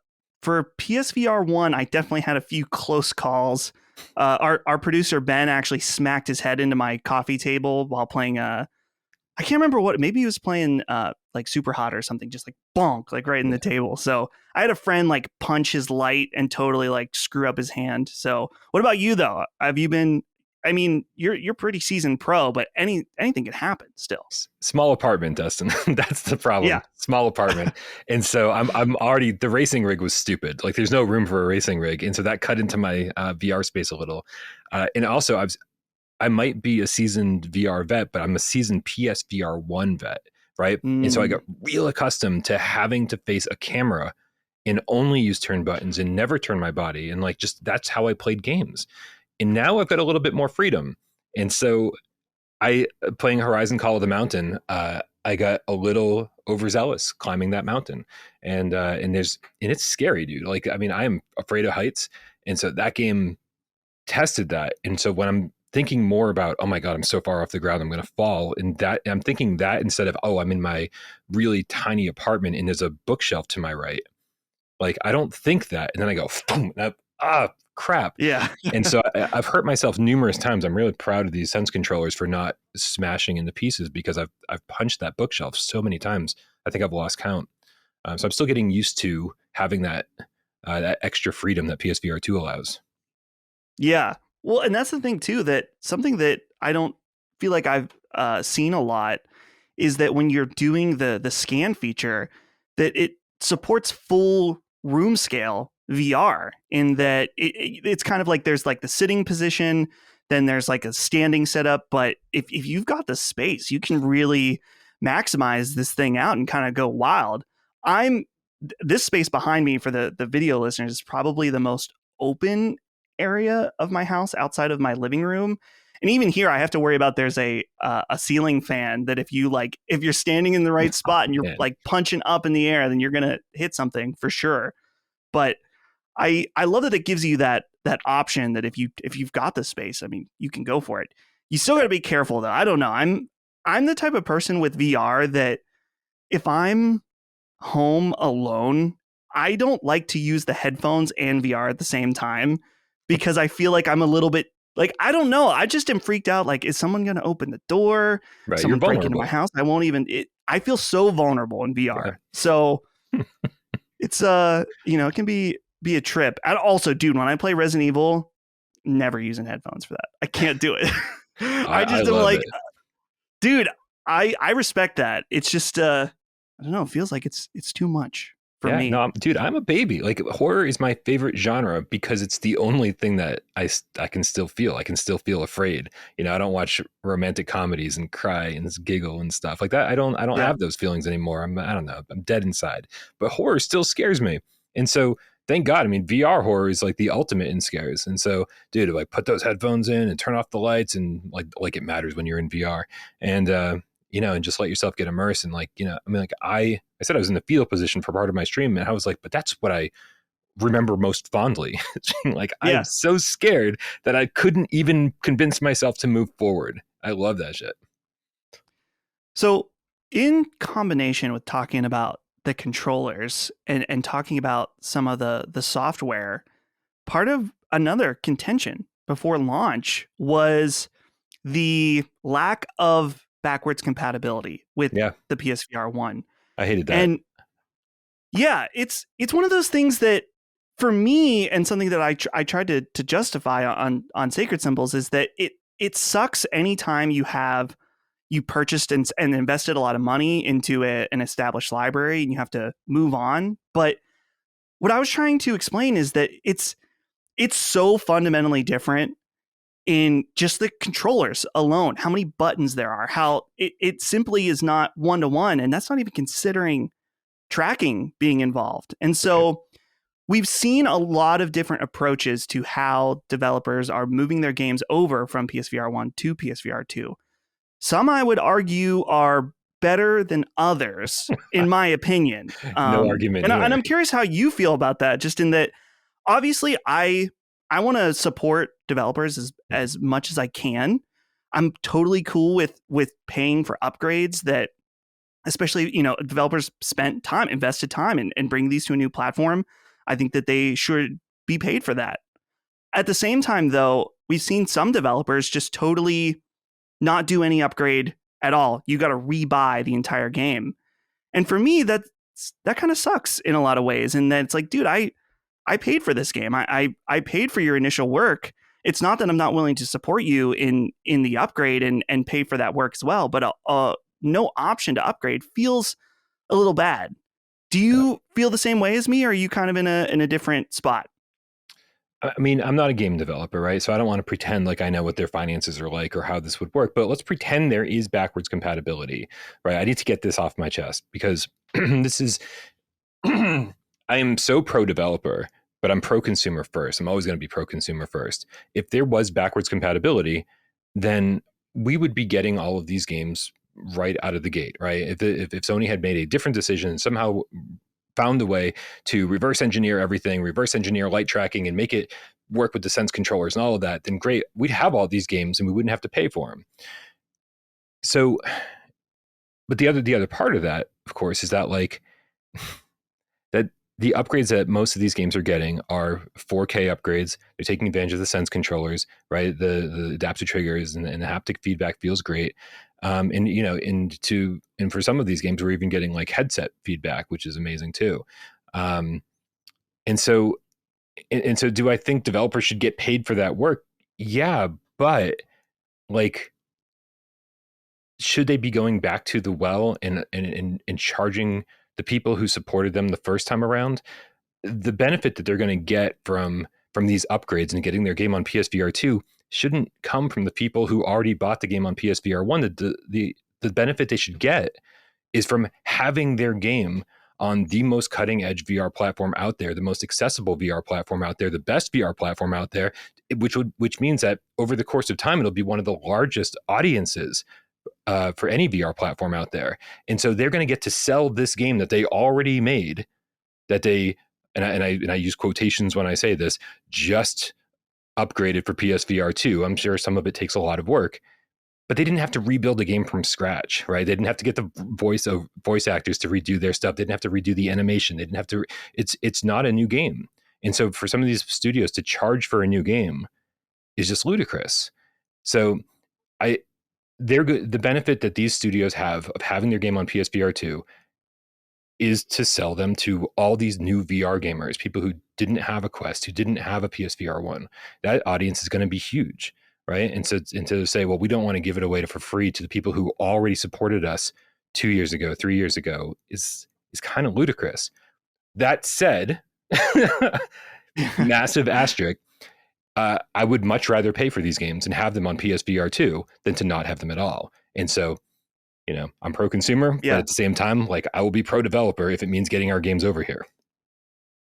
for PSVR1, I definitely had a few close calls. Our producer Ben actually smacked his head into my coffee table while playing I can't remember what, maybe he was playing like Super Hot or something, just like bonk, like right in the table. So I had a friend like punch his light and totally like screw up his hand. So what about you though? Have you been, I mean, you're pretty seasoned pro, but anything can happen still. Small apartment, Dustin. That's the problem. Yeah. Small apartment. And so I'm already the racing rig was stupid. Like there's no room for a racing rig. And so that cut into my VR space a little. And also I might be a seasoned VR vet, but I'm a seasoned PSVR1 vet, right? And so I Mm, got real accustomed to having to face a camera and only use turn buttons and never turn my body. And like just that's how I played games. And now I've got a little bit more freedom. And so I playing Horizon Call of the Mountain, I got a little overzealous climbing that mountain. And it's scary, dude. Like I mean, I am afraid of heights. And so that game tested that. And so when I'm thinking more about, oh my God, I'm so far off the ground, I'm going to fall. And that I'm thinking that instead of, oh, I'm in my really tiny apartment and there's a bookshelf to my right. Like, I don't think that. And then I go, boom, crap. yeah. And so I've hurt myself numerous times. I'm really proud of these Sense controllers for not smashing into pieces because I've punched that bookshelf so many times. I think I've lost count. So I'm still getting used to having that extra freedom that PSVR2 allows. Yeah. Well, and that's the thing too, that something that I don't feel like I've seen a lot is that when you're doing the scan feature, that it supports full room scale VR, in that it's kind of like there's like the sitting position, then there's like a standing setup. But if you've got the space, you can really maximize this thing out and kind of go wild. I'm This space behind me for the video listeners is probably the most open area of my house outside of my living room. And even here, I have to worry about there's a ceiling fan that if you're standing in the right spot and you're Man. like punching up in the air, then you're gonna hit something for sure. But I love that it gives you that option that if you've got the space, I mean, you can go for it. You still got to be careful though. I don't know. I'm the type of person with VR that if I'm home alone, I don't like to use the headphones and VR at the same time, because I feel like I'm a little bit like, I don't know. I just am freaked out. Like, is someone going to open the door? Right. You're Someone break into vulnerable. my house? I won't even, I feel so vulnerable in VR. Yeah. So it's, it can be a trip. And also, dude, when I play Resident Evil, never using headphones for that. I can't do it. I just am love like, it. dude, I respect that. It's just, I don't know. It feels like it's too much for me. No, dude, I'm a baby. Like horror is my favorite genre because it's the only thing that I can still feel. I can still feel afraid. You know, I don't watch romantic comedies and cry and giggle and stuff like that. I don't Yeah. have those feelings anymore. I don't know. I'm dead inside. But horror still scares me. And so thank God. I mean, VR horror is like the ultimate in scares. And so, dude, like put those headphones in and turn off the lights and like it matters when you're in VR. And and just let yourself get immersed. And like, I mean, like I said, I was in the fetal position for part of my stream, and I was like, but that's what I remember most fondly. Like, Yeah. I'm so scared that I couldn't even convince myself to move forward. I love that shit. So in combination with talking about the controllers and talking about some of the software, part of another contention before launch was the lack of backwards compatibility with Yeah, the PSVR1. I hated that. And yeah, it's one of those things that for me, and something that I tried to justify on Sacred Symbols, is that it sucks anytime you purchased and invested a lot of money into an established library and you have to move on. But what I was trying to explain is that it's so fundamentally different in just the controllers alone, how many buttons there are, how it simply is not one-to-one. And that's not even considering tracking being involved. And so we've seen a lot of different approaches to how developers are moving their games over from PSVR1 to PSVR2. Some, I would argue, are better than others, in my opinion. No argument and, here. and I'm curious how you feel about that, just in that, obviously, I want to support developers as much as I can. I'm totally cool with paying for upgrades that, especially, developers invested time in bringing these to a new platform. I think that they should be paid for that. At the same time, though, we've seen some developers just totally not do any upgrade at all. You got to rebuy the entire game. And for me, that kind of sucks in a lot of ways. And then it's like, dude, I paid for this game. I paid for your initial work. It's not that I'm not willing to support you in the upgrade and pay for that work as well, but no option to upgrade feels a little bad. Do you feel the same way as me, or are you kind of in a different spot? I mean, I'm not a game developer, right? So I don't want to pretend like I know what their finances are like or how this would work, but let's pretend there is backwards compatibility, right? I need to get this off my chest because this is, I am so pro developer, but I'm pro consumer first. I'm always going to be pro consumer first. If there was backwards compatibility, then we would be getting all of these games right out of the gate, right? If Sony had made a different decision, somehow found a way to reverse engineer everything, reverse engineer light tracking and make it work with the Sense controllers and all of that, then great. We'd have all these games and we wouldn't have to pay for them. So, but the other part of that, of course, is that like that the upgrades that most of these games are getting are 4K upgrades. They're taking advantage of the Sense controllers, right? The adaptive triggers and the haptic feedback feels great. And for some of these games, we're even getting like headset feedback, which is amazing too. And so do I think developers should get paid for that work? Yeah, but like, should they be going back to the well and charging the people who supported them the first time around? The benefit that they're going to get from these upgrades and getting their game on PSVR2 shouldn't come from the people who already bought the game on PSVR1. The benefit they should get is from having their game on the most cutting edge VR platform out there, the most accessible VR platform out there, the best VR platform out there, which means that over the course of time, it'll be one of the largest audiences for any VR platform out there. And so they're going to get to sell this game that they already made, that they, and I use quotations when I say this, just upgraded for PSVR2. I'm sure some of it takes a lot of work, but they didn't have to rebuild the game from scratch, right? They didn't have to get the voice actors to redo their stuff. They didn't have to redo the animation. They didn't have to, it's not a new game. And so for some of these studios to charge for a new game is just ludicrous. So the benefit that these studios have of having their game on PSVR2 is to sell them to all these new VR gamers, people who didn't have a Quest, who didn't have a PSVR1. That audience is going to be huge, right? And so to say, well, we don't want to give it away for free to the people who already supported us 2 years ago, 3 years ago is kind of ludicrous. That said, massive asterisk, I would much rather pay for these games and have them on PSVR2 than to not have them at all. And so, I'm pro-consumer, but at the same time, like, I will be pro-developer if it means getting our games over here.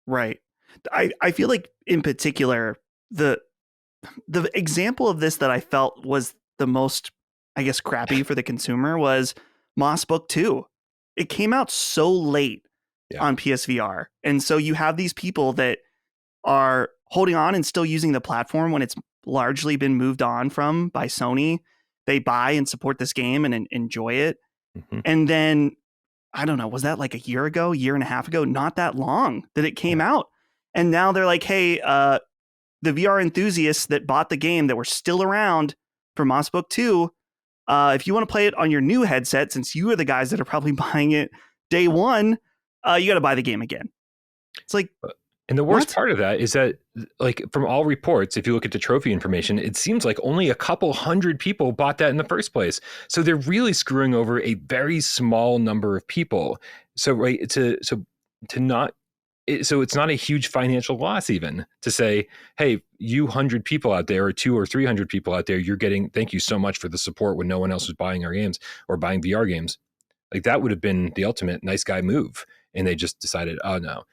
Right. I feel like in particular, the example of this that I felt was the most, I guess, crappy for the consumer was Moss Book 2. It came out so late on PSVR. And so you have these people that are holding on and still using the platform when it's largely been moved on from by Sony. They buy and support this game and enjoy it. Mm-hmm. And then, I don't know, was that like a year and a half ago? Not that long that it came out. And now they're like, hey, the VR enthusiasts that bought the game that were still around for Moss Book 2, if you want to play it on your new headset, since you are the guys that are probably buying it day one, you got to buy the game again. It's like, and the worst part of that is that, like, from all reports, if you look at the trophy information, it seems like only a couple hundred people bought that in the first place. So they're really screwing over a very small number of people. So it's not a huge financial loss even to say, hey, you 100 people out there, or 200 or 300 people out there, you're getting, thank you so much for the support when no one else was buying our games or buying VR games. Like, that would have been the ultimate nice guy move. And they just decided, oh no.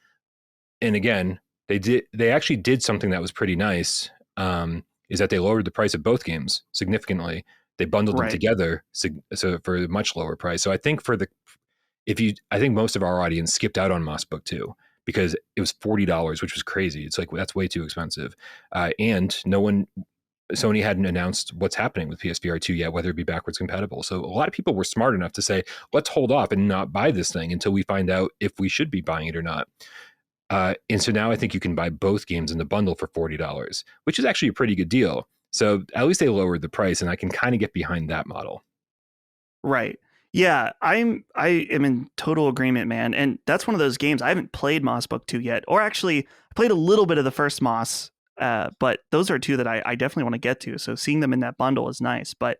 And again, they actually did something that was pretty nice, is that they lowered the price of both games significantly. They bundled them together so for a much lower price. So I think I think most of our audience skipped out on Moss Book 2 because it was $40, which was crazy. It's like, that's way too expensive. And Sony hadn't announced what's happening with PSVR2 yet, whether it be backwards compatible. So a lot of people were smart enough to say, let's hold off and not buy this thing until we find out if we should be buying it or not. And so now I think you can buy both games in the bundle for $40, which is actually a pretty good deal. So at least they lowered the price, and I can kind of get behind that model. Right. Yeah, I am in total agreement, man. And that's one of those games I haven't played Moss Book 2 yet, or actually I played a little bit of the first Moss, but those are two that I definitely want to get to. So seeing them in that bundle is nice. But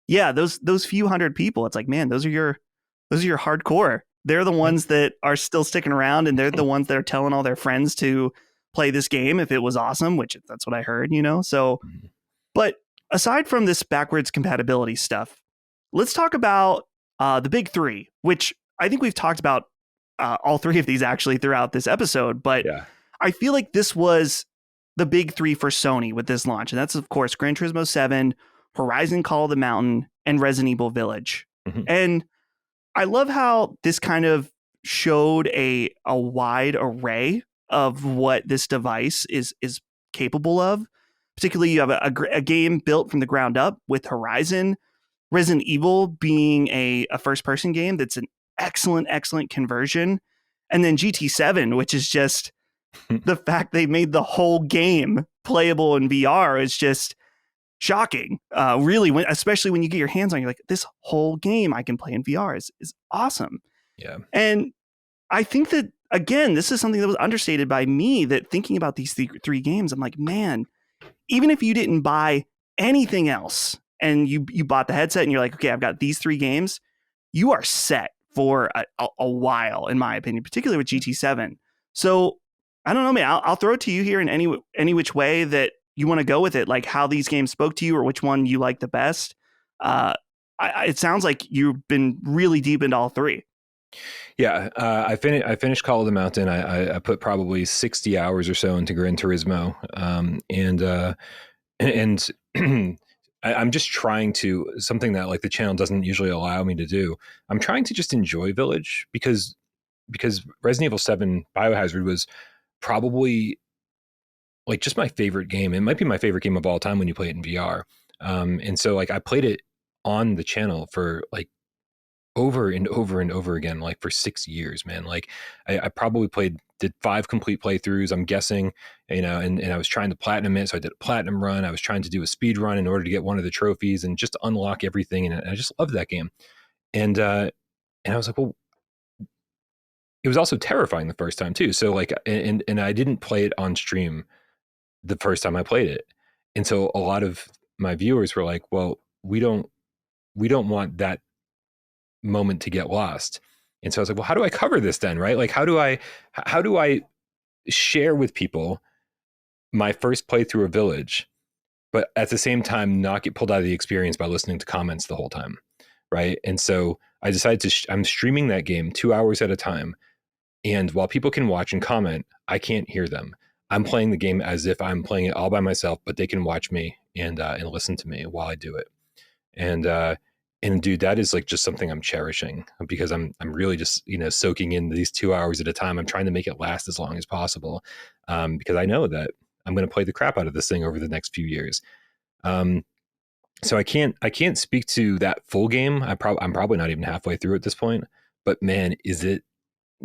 yeah, those few hundred people, it's like, man, those are your hardcore. They're the ones that are still sticking around, and they're the ones that are telling all their friends to play this game if it was awesome, which that's what I heard, So, but aside from this backwards compatibility stuff, let's talk about the big three, which I think we've talked about all three of these actually throughout this episode. But I feel like this was the big three for Sony with this launch. And that's, of course, Gran Turismo 7, Horizon Call of the Mountain, and Resident Evil Village. Mm-hmm. And I love how this kind of showed a wide array of what this device is capable of. Particularly, you have a game built from the ground up with Horizon, Resident Evil being a first-person game that's an excellent conversion, and then GT7, which is just the fact they made the whole game playable in VR is just shocking. Really, especially when you get your hands on it, you're like, this whole game I can play in VR is awesome. Yeah. And I think that, again, this is something that was understated by me, that thinking about these three games, I'm like, man, even if you didn't buy anything else and you bought the headset and you're like, okay, I've got these three games, you are set for a while, in my opinion, particularly with GT7. So I don't know, man, I'll throw it to you here in any which way that you want to go with it, like how these games spoke to you or which one you like the best. It sounds like you've been really deep into all three. Yeah, I finished Call of the Mountain. I put probably 60 hours or so into Gran Turismo, and I'm just trying to, something that like the channel doesn't usually allow me to do. I'm trying to just enjoy Village because Resident Evil 7 Biohazard was probably like just my favorite game. It might be my favorite game of all time when you play it in VR. And so like I played it on the channel for like over and over and over again, like for 6 years, man. Like I probably did 5 complete playthroughs, I'm guessing, and I was trying to platinum it. So I did a platinum run. I was trying to do a speed run in order to get one of the trophies and just unlock everything. And I just loved that game. And I was like, well, it was also terrifying the first time too. So like, and I didn't play it on stream the first time I played it. And so a lot of my viewers were like, well, we don't want that moment to get lost. And so I was like, well, how do I cover this then? Right? Like, how do I share with people my first playthrough of Village, but at the same time, not get pulled out of the experience by listening to comments the whole time. Right. And so I decided I'm streaming that game 2 hours at a time. And while people can watch and comment, I can't hear them. I'm playing the game as if I'm playing it all by myself, but they can watch me and listen to me while I do it. And And dude, that is like just something I'm cherishing, because I'm really just, soaking in these 2 hours at a time. I'm trying to make it last as long as possible, because I know that I'm going to play the crap out of this thing over the next few years. So I can't speak to that full game. I'm probably not even halfway through at this point, but man, is it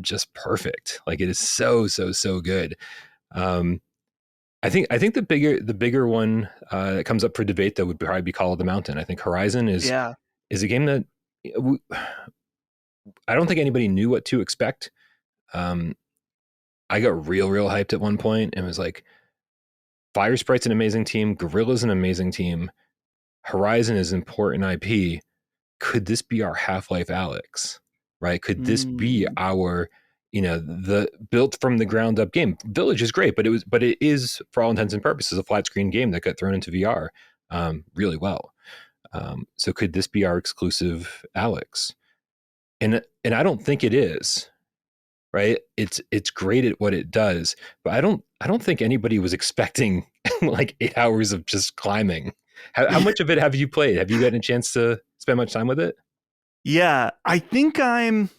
just perfect. Like, it is so, so, so good. I think the bigger one that comes up for debate, though, would probably be Call of the Mountain. I think Horizon is a game that I don't think anybody knew what to expect. I got real hyped at one point and was like, Fire Sprite's an amazing team, Guerrilla's an amazing team, Horizon is important IP. Could this be our Half-Life Alyx? Right? Could this be our, the built from the ground up game? Village is great, but it is, for all intents and purposes, a flat screen game that got thrown into VR really well. So could this be our exclusive Alyx? And I don't think it is. Right? It's great at what it does, but I don't think anybody was expecting like 8 hours of just climbing. How much of it have you played? Have you gotten a chance to spend much time with it? Yeah, I think I'm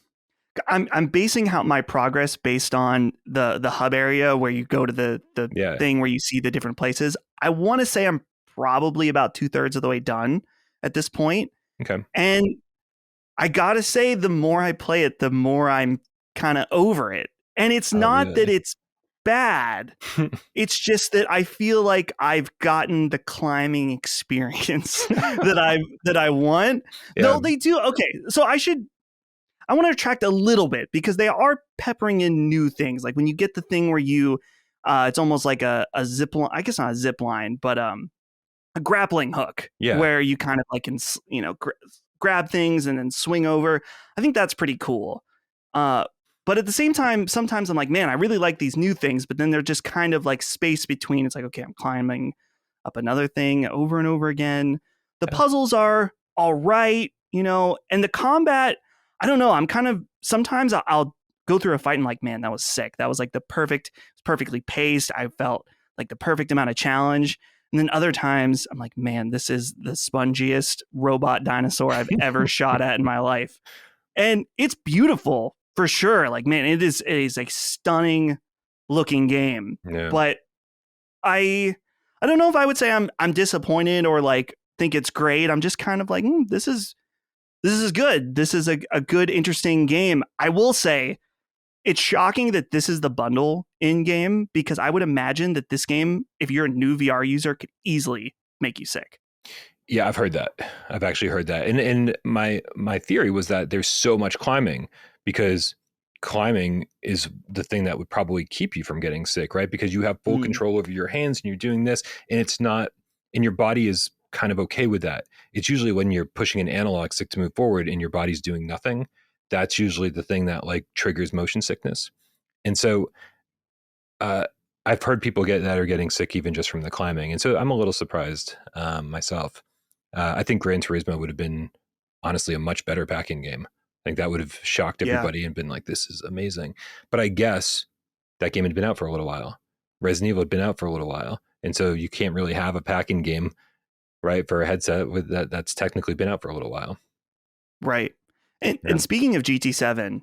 basing out my progress based on the hub area where you go to the thing where you see the different places. I want to say I'm probably about 2/3 of the way done at this point. Okay. And I gotta say, the more I play it, the more I'm kind of over it. And it's not that it's bad. It's just that I feel like I've gotten the climbing experience that I want. Yeah. Though they do. Okay, so I want to retract a little bit, because they are peppering in new things. Like when you get the thing where you, it's almost like a zip line. I guess not a zip line, but a grappling hook, where you kind of like can, grab things and then swing over. I think that's pretty cool. But at the same time, sometimes I'm like, man, I really like these new things, but then they're just kind of like space between. It's like, okay, I'm climbing up another thing over and over again. The puzzles are all right, and the combat, I don't know. I'm kind of, sometimes I'll go through a fight and like, man, that was sick. That was like perfectly paced. I felt like the perfect amount of challenge. And then other times I'm like, man, this is the spongiest robot dinosaur I've ever shot at in my life. And it's beautiful for sure. Like, man, it is a stunning looking game. Yeah. But I don't know if I would say I'm disappointed or like think it's great. I'm just kind of like, this is good. This is a good, interesting game. I will say it's shocking that this is the bundle in game, because I would imagine that this game, if you're a new VR user, could easily make you sick. Yeah, I've heard that. I've actually heard that. And my theory was that there's so much climbing, because climbing is the thing that would probably keep you from getting sick, right? Because you have full control over your hands and you're doing this, and it's not, and your body is kind of okay with that. It's usually when you're pushing an analog stick to move forward and your body's doing nothing, that's usually the thing that like triggers motion sickness. And so I've heard people are getting sick even just from the climbing. And so I'm a little surprised myself. I think Gran Turismo would have been honestly a much better packing game. I think that would have shocked everybody and been like, this is amazing. But I guess that game had been out for a little while. Resident Evil had been out for a little while. And so you can't really have a packing game, right, for a headset with that's technically been out for a little while. Right. And speaking of GT7,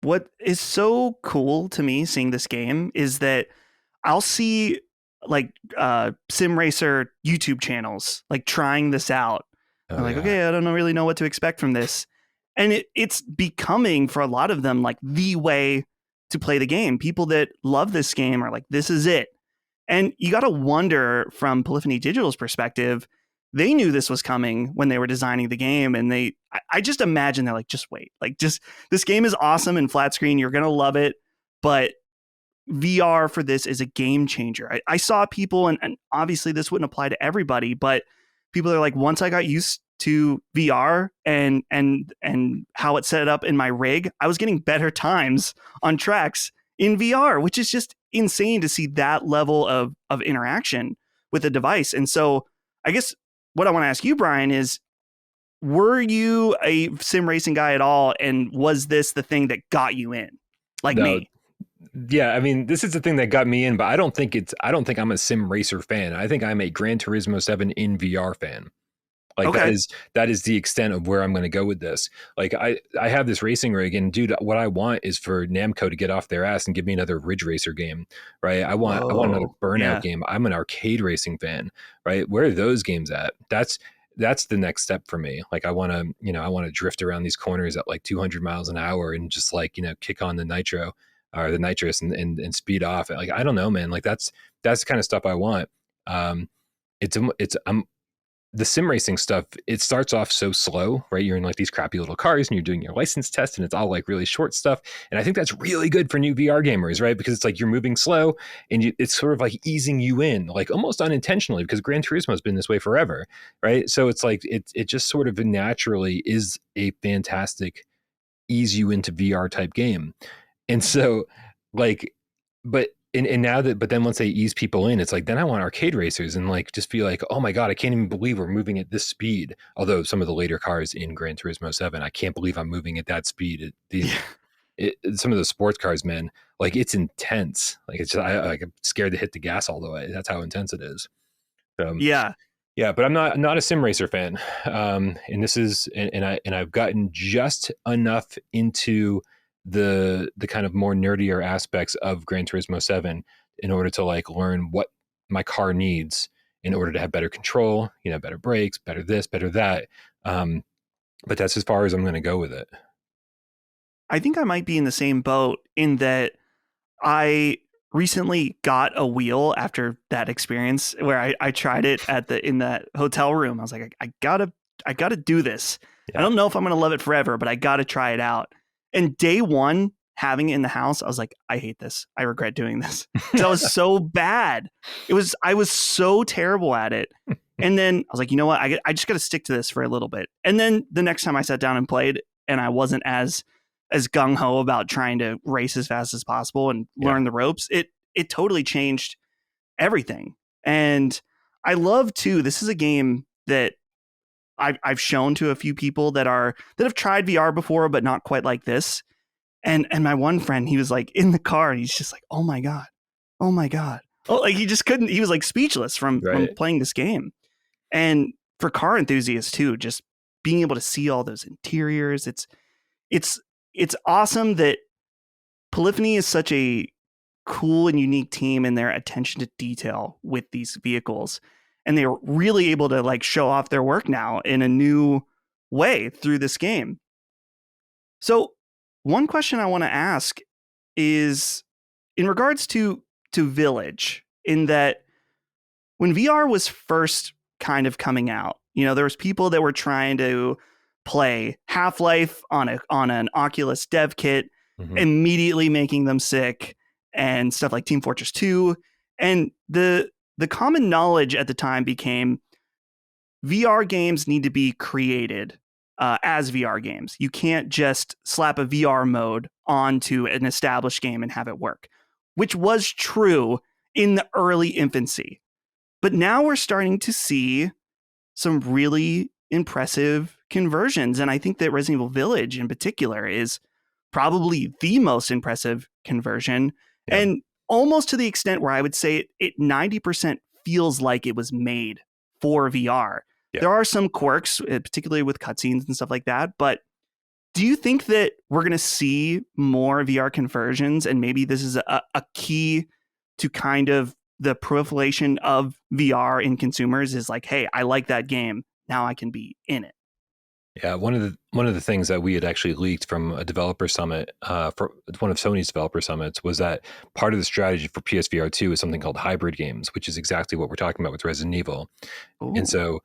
what is so cool to me seeing this game is that I'll see like sim racer YouTube channels like trying this out. I'm like, okay, I don't really know what to expect from this. And it's becoming, for a lot of them, like the way to play the game. People that love this game are like, this is it. And you got to wonder, from Polyphony Digital's perspective, they knew this was coming when they were designing the game. And I just imagine they're like, just wait. Like, just, this game is awesome in flat screen. You're going to love it. But VR for this is a game changer. I saw people, and obviously this wouldn't apply to everybody, but people are like, once I got used to VR and how it's set up in my rig, I was getting better times on tracks in VR, which is just insane to see that level of interaction with the device. And so I guess what I want to ask you, Bryan, is, were you a sim racing guy at all? And was this the thing that got you in, like me? Yeah, I mean, this is the thing that got me in, but I don't think I'm a sim racer fan. I think I'm a Gran Turismo 7 in VR fan. Like Okay. that is the extent of where I'm going to go with this. Like I have this racing rig, and dude, what I want is for Namco to get off their ass and give me another Ridge Racer game, right? I want another Whoa. Burnout Yeah. game. I'm an arcade racing fan, right? Where are those games at? That's the next step for me. Like I want to drift around these corners at like 200 miles an hour and just like, kick on the nitro or the nitrous and speed off. Like, I don't know, man. Like that's the kind of stuff I want. I'm the sim racing stuff. It starts off so slow, right? You're in like these crappy little cars and you're doing your license test and it's all like really short stuff. And I think that's really good for new VR gamers, right? Because it's like you're moving slow and it's sort of like easing you in, like almost unintentionally, because Gran Turismo has been this way forever, right? So it's like it just sort of naturally is a fantastic ease you into VR type game. And so like, and now that, but then once they ease people in, it's like, then I want arcade racers and like, just be like, oh my God, I can't even believe we're moving at this speed. Although some of the later cars in Gran Turismo 7, I can't believe I'm moving at that speed. Some of the sports cars, man, like it's intense. Like it's just, I'm scared to hit the gas all the way. That's how intense it is. Yeah. Yeah, but I'm not a sim racer fan, and this is and I've gotten just enough into the kind of more nerdier aspects of Gran Turismo 7 in order to like learn what my car needs in order to have better control, better brakes, better this, better that. But that's as far as I'm going to go with it. I think I might be in the same boat in that I recently got a wheel after that experience where I tried it in that hotel room. I was like, I gotta do this. Yeah. I don't know if I'm gonna love it forever, but I gotta try it out. And day one, having it in the house, I was like, I hate this. I regret doing this. Because I was so bad. I was so terrible at it. And then I was like, you know what? I just gotta stick to this for a little bit. And then the next time I sat down and played, and I wasn't as gung-ho about trying to race as fast as possible and learn the ropes, it totally changed everything. And I love too, this is a game that I've shown to a few people that have tried VR before, but not quite like this. And my one friend, he was like in the car and he's just like, oh my God. Oh my God. Oh, like he just couldn't, he was like speechless from playing this game. And for car enthusiasts too, just being able to see all those interiors, it's awesome that Polyphony is such a cool and unique team in their attention to detail with these vehicles. And they're really able to like show off their work now in a new way through this game. So one question I want to ask is in regards to Village, in that when VR was first kind of coming out, there was people that were trying to play Half-Life on an Oculus dev kit, immediately making them sick, and stuff like Team Fortress 2. And the common knowledge at the time became VR games need to be created as VR games. You can't just slap a VR mode onto an established game and have it work, which was true in the early infancy. But now we're starting to see some really impressive conversions. And I think that Resident Evil Village in particular is probably the most impressive conversion. Yeah. And almost to the extent where I would say it 90% feels like it was made for VR. Yeah. There are some quirks, particularly with cutscenes and stuff like that. But do you think that we're going to see more VR conversions? And maybe this is a key to kind of the proliferation of VR in consumers is like, hey, I like that game. Now I can be in it. Yeah, one of the things that we had actually leaked from a developer summit, for one of Sony's developer summits, was that part of the strategy for PSVR2 is something called hybrid games, which is exactly what we're talking about with Resident Evil. Ooh. And so,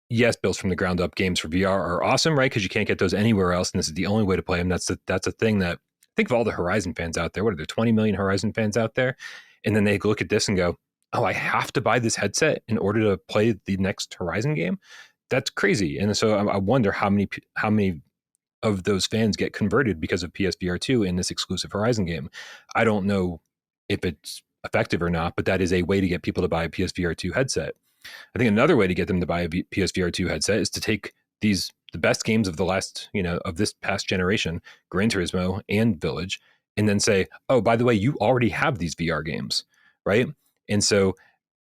yes, built from the ground up games for VR are awesome, right? Because you can't get those anywhere else, and this is the only way to play them. That's a thing that, think of all the Horizon fans out there. What are there, 20 million Horizon fans out there? And then they look at this and go, oh, I have to buy this headset in order to play the next Horizon game? That's crazy. And so I wonder how many of those fans get converted because of PSVR2 in this exclusive Horizon game. I don't know if it's effective or not, but that is a way to get people to buy a PSVR2 headset. I think another way to get them to buy a PSVR2 headset is to take the best games of the last, of this past generation, Gran Turismo and Village, and then say, oh, by the way, you already have these VR games, right? And so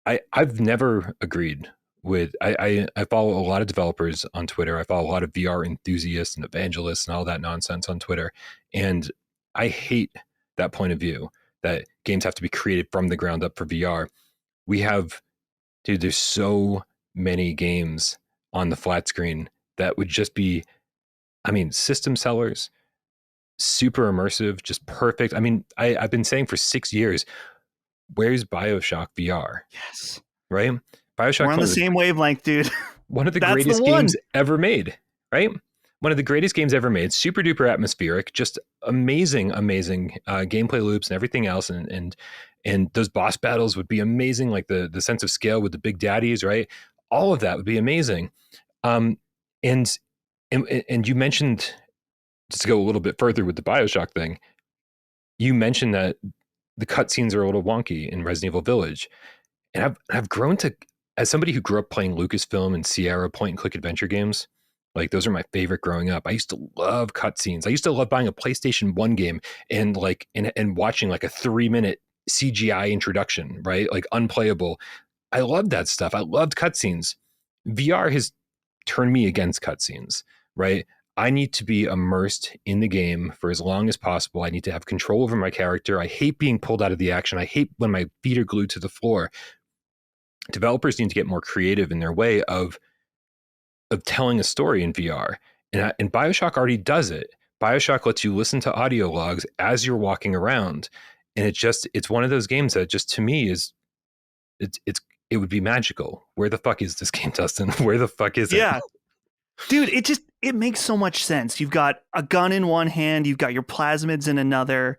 I've never agreed with I follow a lot of developers on Twitter. I follow a lot of VR enthusiasts and evangelists and all that nonsense on Twitter. And I hate that point of view that games have to be created from the ground up for VR. We have, dude, there's so many games on the flat screen that would just be, I mean, system sellers, super immersive, just perfect. I mean, I've been saying for 6 years, where's BioShock VR? Yes. Right? BioShock We're on the same wavelength, dude. one of the That's greatest the one. games ever made, right? One of the greatest games ever made, super duper atmospheric, just amazing gameplay loops and everything else. And those boss battles would be amazing, like the sense of scale with the big daddies, right? All of that would be amazing. Um, and and you mentioned, just to go a little bit further with the BioShock thing, you mentioned that the cutscenes are a little wonky in Resident Evil Village. And I've grown to, as somebody who grew up playing Lucasfilm and Sierra point and click adventure games, like those are my favorite growing up. I used to love cutscenes. I used to love buying a PlayStation 1 game and like and watching like a 3-minute CGI introduction, right? Like unplayable. I loved that stuff. I loved cutscenes. VR has turned me against cutscenes, right? I need to be immersed in the game for as long as possible. I need to have control over my character. I hate being pulled out of the action. I hate when my feet are glued to the floor. Developers need to get more creative in their way of telling a story in VR. And BioShock already does it. BioShock lets you listen to audio logs as you're walking around. And it's one of those games that just, to me, is it would be magical. Where the fuck is this game, Dustin? Where the fuck is it? Yeah. Dude, it makes so much sense. You've got a gun in one hand, you've got your plasmids in another.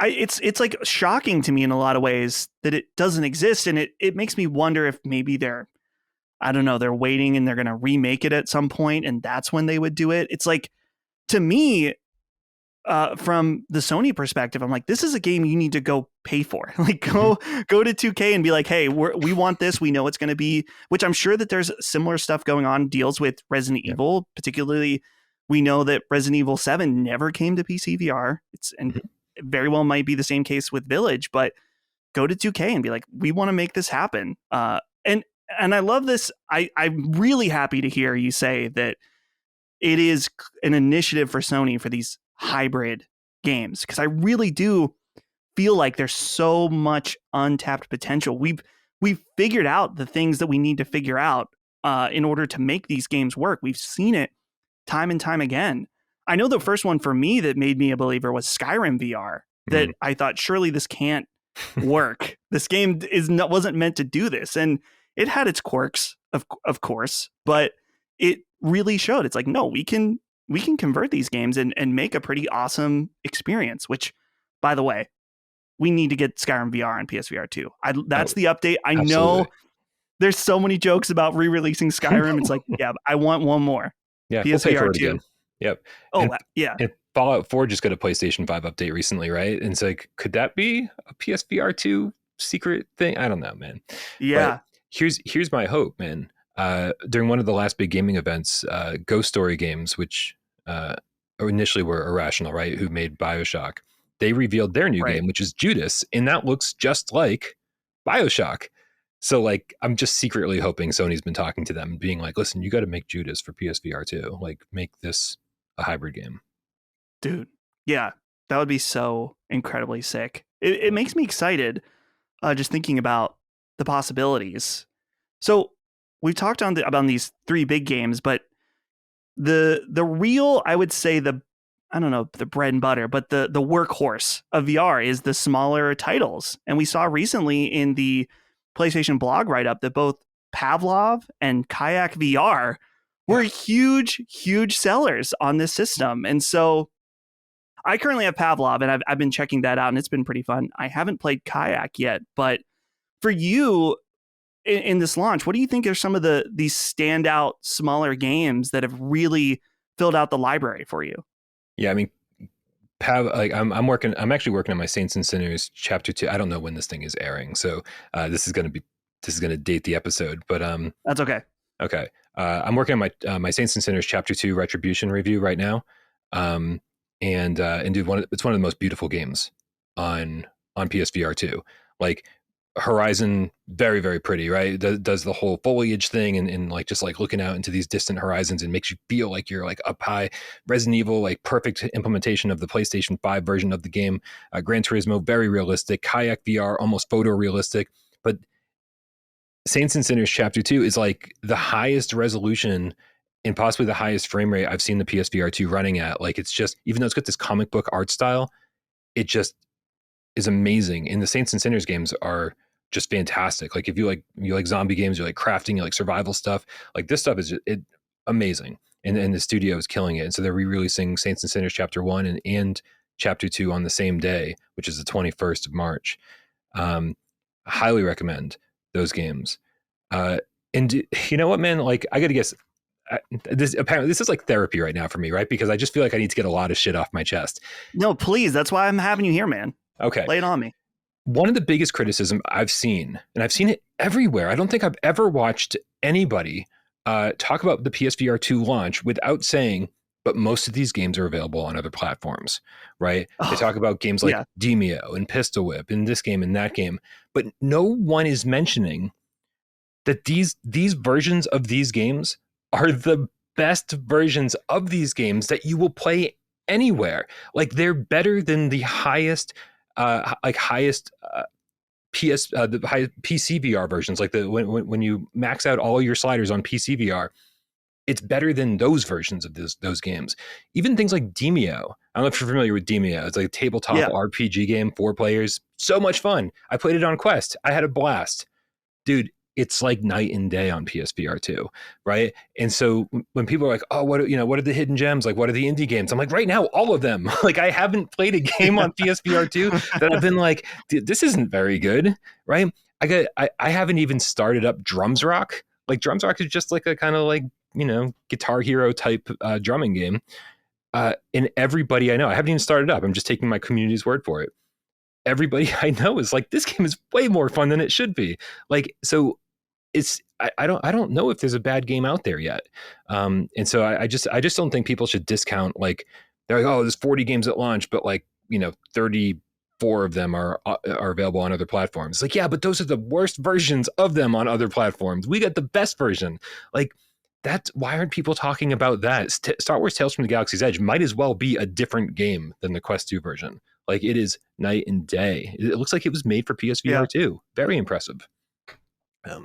It's like shocking to me in a lot of ways that it doesn't exist. And it makes me wonder if maybe they're waiting and they're going to remake it at some point, and that's when they would do it. It's like, to me, from the Sony perspective, I'm like, this is a game you need to go pay for. Like, go to 2K and be like, hey, we want this. We know it's going to be, which I'm sure that there's similar stuff going on, deals with Resident Evil, particularly. We know that Resident Evil 7 never came to PC VR. And very well might be the same case with Village, but go to 2K and be like, we want to make this happen. And I love this. I'm really happy to hear you say that it is an initiative for Sony for these hybrid games, because I really do feel like there's so much untapped potential. We've figured out the things that we need to figure out in order to make these games work. We've seen it time and time again. I know the first one for me that made me a believer was Skyrim VR, that I thought, surely this can't work. This game wasn't meant to do this. And it had its quirks, of course, but it really showed. It's like, no, we can convert these games and make a pretty awesome experience, which, by the way, we need to get Skyrim VR on PSVR2. That's the update. I know there's so many jokes about re-releasing Skyrim. It's like, yeah, I want one more. Yeah, PSVR2. we'll pay for it again. Yep. Oh, yeah. And Fallout 4 just got a PlayStation 5 update recently, right? And it's like, could that be a PSVR2 secret thing? I don't know, man. Yeah. But here's my hope, man. During one of the last big gaming events, Ghost Story Games, which initially were Irrational, right, who made BioShock, they revealed their new game, which is Judas, and that looks just like BioShock. So, like, I'm just secretly hoping Sony's been talking to them, being like, listen, you got to make Judas for PSVR 2. Like, make this a hybrid game. Dude, yeah, that would be so incredibly sick. It makes me excited just thinking about the possibilities. So we've talked about these three big games, but the real, I would say, the bread and butter, but the workhorse of VR is the smaller titles. And we saw recently in the PlayStation blog write-up that both Pavlov and Kayak VR were huge sellers on this system. And so I currently have Pavlov, and I've been checking that out, and it's been pretty fun. I haven't played Kayak yet, but for you in this launch, what do you think are some of these standout smaller games that have really filled out the library for you? Yeah, I mean, I'm actually working on my Saints and Sinners Chapter 2. I don't know when this thing is airing, so this is going to date the episode, but that's okay. Okay, I'm working on my Saints and Sinners Chapter 2 Retribution review right now, and dude, it's one of the most beautiful games on PSVR 2. Like, Horizon, very, very pretty, right? Does the whole foliage thing and like just like looking out into these distant horizons and makes you feel like you're like up high. Resident Evil, like perfect implementation of the PlayStation 5 version of the game. Gran Turismo, very realistic. Kayak VR, almost photorealistic. But Saints and Sinners Chapter 2 is like the highest resolution and possibly the highest frame rate I've seen the PSVR2 running at. Like it's just, even though it's got this comic book art style, it just is amazing. And the Saints and Sinners games are just fantastic. Like if you like zombie games, you like crafting, you like survival stuff, like this stuff is amazing. And the studio is killing it. And so they're re-releasing Saints and Sinners Chapter 1 and Chapter 2 on the same day, which is the 21st of March. Highly recommend those games. And you know what, man? Like I got to guess, this is like therapy right now for me, right? Because I just feel like I need to get a lot of shit off my chest. No, please. That's why I'm having you here, man. Okay. Lay it on me. One of the biggest criticism I've seen, and I've seen it everywhere, I don't think I've ever watched anybody talk about the PSVR2 launch without saying, but most of these games are available on other platforms, right? They talk about games like Demeo and Pistol Whip and this game and that game, but no one is mentioning that these versions of these games are the best versions of these games that you will play anywhere. Like they're better than the highest the highest PC VR versions, like when you max out all your sliders on PC VR, it's better than those versions of those games. Even things like Demeo. I don't know if you're familiar with Demeo. It's like a tabletop RPG game, 4 players. So much fun. I played it on Quest. I had a blast. Dude, it's like night and day on PSVR2, right? And so when people are like, oh, what are the hidden gems? Like, what are the indie games? I'm like, right now, all of them. Like, I haven't played a game on PSVR2 that I've been like, this isn't very good, right? I haven't even started up Drums Rock. Like, Drums Rock is just like a kind of like, Guitar Hero type drumming game. And everybody I know, I haven't even started up. I'm just taking my community's word for it. Everybody I know is like, this game is way more fun than it should be. Like, so I don't know if there's a bad game out there yet. And so I just don't think people should discount, like, they're like, oh, there's 40 games at launch, but like, 34 of them are available on other platforms. It's like, yeah, but those are the worst versions of them on other platforms. We got the best version. Like, why aren't people talking about that? Star Wars Tales from the Galaxy's Edge might as well be a different game than the Quest 2 version. Like, it is night and day. It looks like it was made for PSVR 2. Very impressive.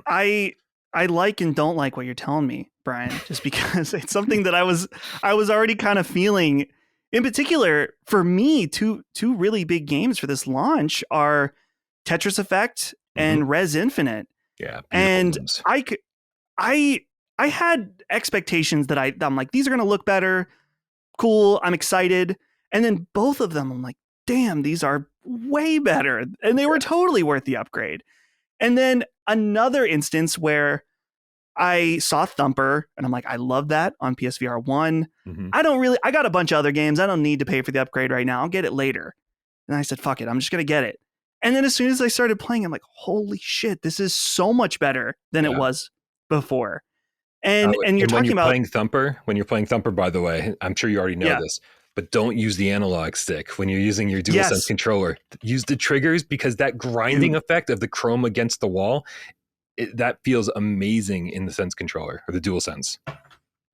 I like and don't like what you're telling me, Brian, just because it's something that I was already kind of feeling. In particular, for me, two really big games for this launch are Tetris Effect and Res Infinite. Yeah, and games. I had expectations that I'm like, these are going to look better. Cool, I'm excited. And then both of them, I'm like, damn, these are way better, and they were totally worth the upgrade. And then another instance where I saw Thumper and I'm like, I love that on PSVR 1. I got a bunch of other games. I don't need to pay for the upgrade right now. I'll get it later. And I said, fuck it. I'm just going to get it. And then as soon as I started playing, I'm like, holy shit, this is so much better than it was before. And you're talking about when you're playing Thumper, by the way, I'm sure you already know this, but don't use the analog stick when you're using your DualSense controller. Use the triggers, because that grinding effect of the chrome against the wall, that feels amazing in the Sense controller, or the DualSense.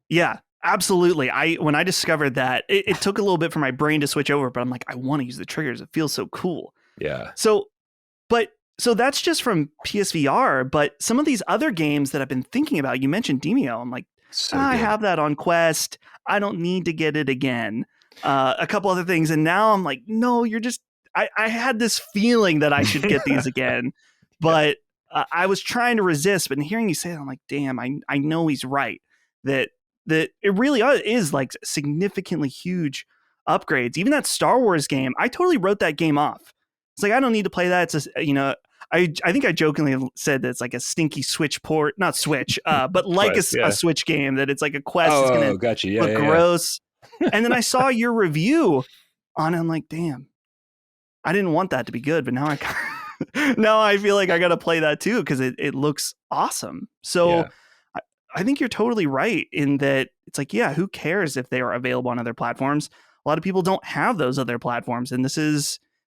Yeah, absolutely. When I discovered that, it took a little bit for my brain to switch over, but I'm like, I want to use the triggers. It feels so cool. Yeah. So that's just from PSVR, but some of these other games that I've been thinking about, you mentioned Demeo. I'm like, I have that on Quest. I don't need to get it again. A couple other things. And now I'm like, no, I had this feeling that I should get these again, but I was trying to resist. But hearing you say that, I'm like, damn, I know he's right. That it really is like significantly huge upgrades. Even that Star Wars game, I totally wrote that game off. It's like, I don't need to play that. It's I think I jokingly said that it's like a stinky Switch port, not Switch, but like Quest, a Switch game, that it's like a Quest. Oh, it's gonna gotcha. look gross. And then I saw your review on it. I'm like, damn, I didn't want that to be good, but now I feel like I got to play that too, because it looks awesome. So I think you're totally right in that it's like, yeah, who cares if they are available on other platforms? A lot of people don't have those other platforms, and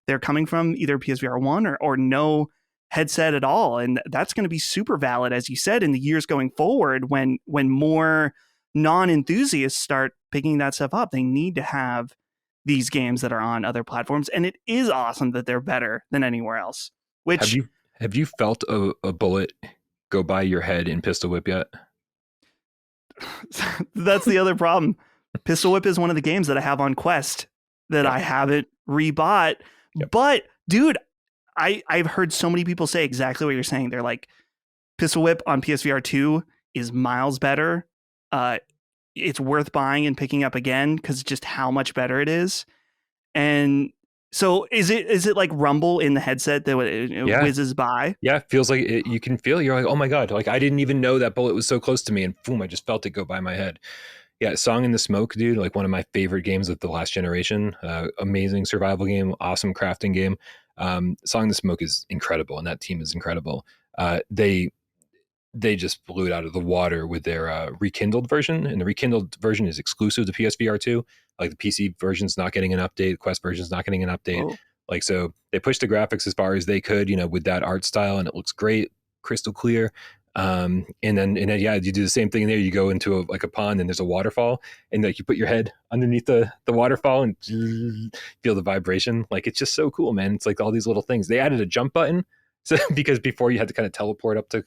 they're coming from either PSVR 1 or no headset at all. And that's going to be super valid, as you said, in the years going forward when more non-enthusiasts start picking that stuff up. They need to have these games that are on other platforms. And it is awesome that they're better than anywhere else. Which have you felt a bullet go by your head in Pistol Whip yet? That's the other problem. Pistol Whip is one of the games that I have on Quest that I haven't rebought. Yep. But dude, I've heard so many people say exactly what you're saying. They're like, Pistol Whip on PSVR2 is miles better. It's worth buying and picking up again because just how much better it is. And so is it like rumble in the headset that it whizzes by? Yeah, it feels like it, you can feel it. You're like, oh my God, like I didn't even know that bullet was so close to me, and boom, I just felt it go by my head. Yeah, Song in the Smoke, dude, like one of my favorite games of the last generation. Amazing survival game, awesome crafting game. Song in the Smoke is incredible, and that team is incredible. They just blew it out of the water with their rekindled version, and the rekindled version is exclusive to PSVR2. Like the PC version's not getting an update, the Quest version's not getting an update. Oh. Like, so they pushed the graphics as far as they could, with that art style, and it looks great, crystal clear. And then yeah, you do the same thing there. You go into a pond, and there's a waterfall, and like you put your head underneath the waterfall and feel the vibration. Like, it's just so cool, man. It's like all these little things. They added a jump button, so because before you had to kind of teleport up to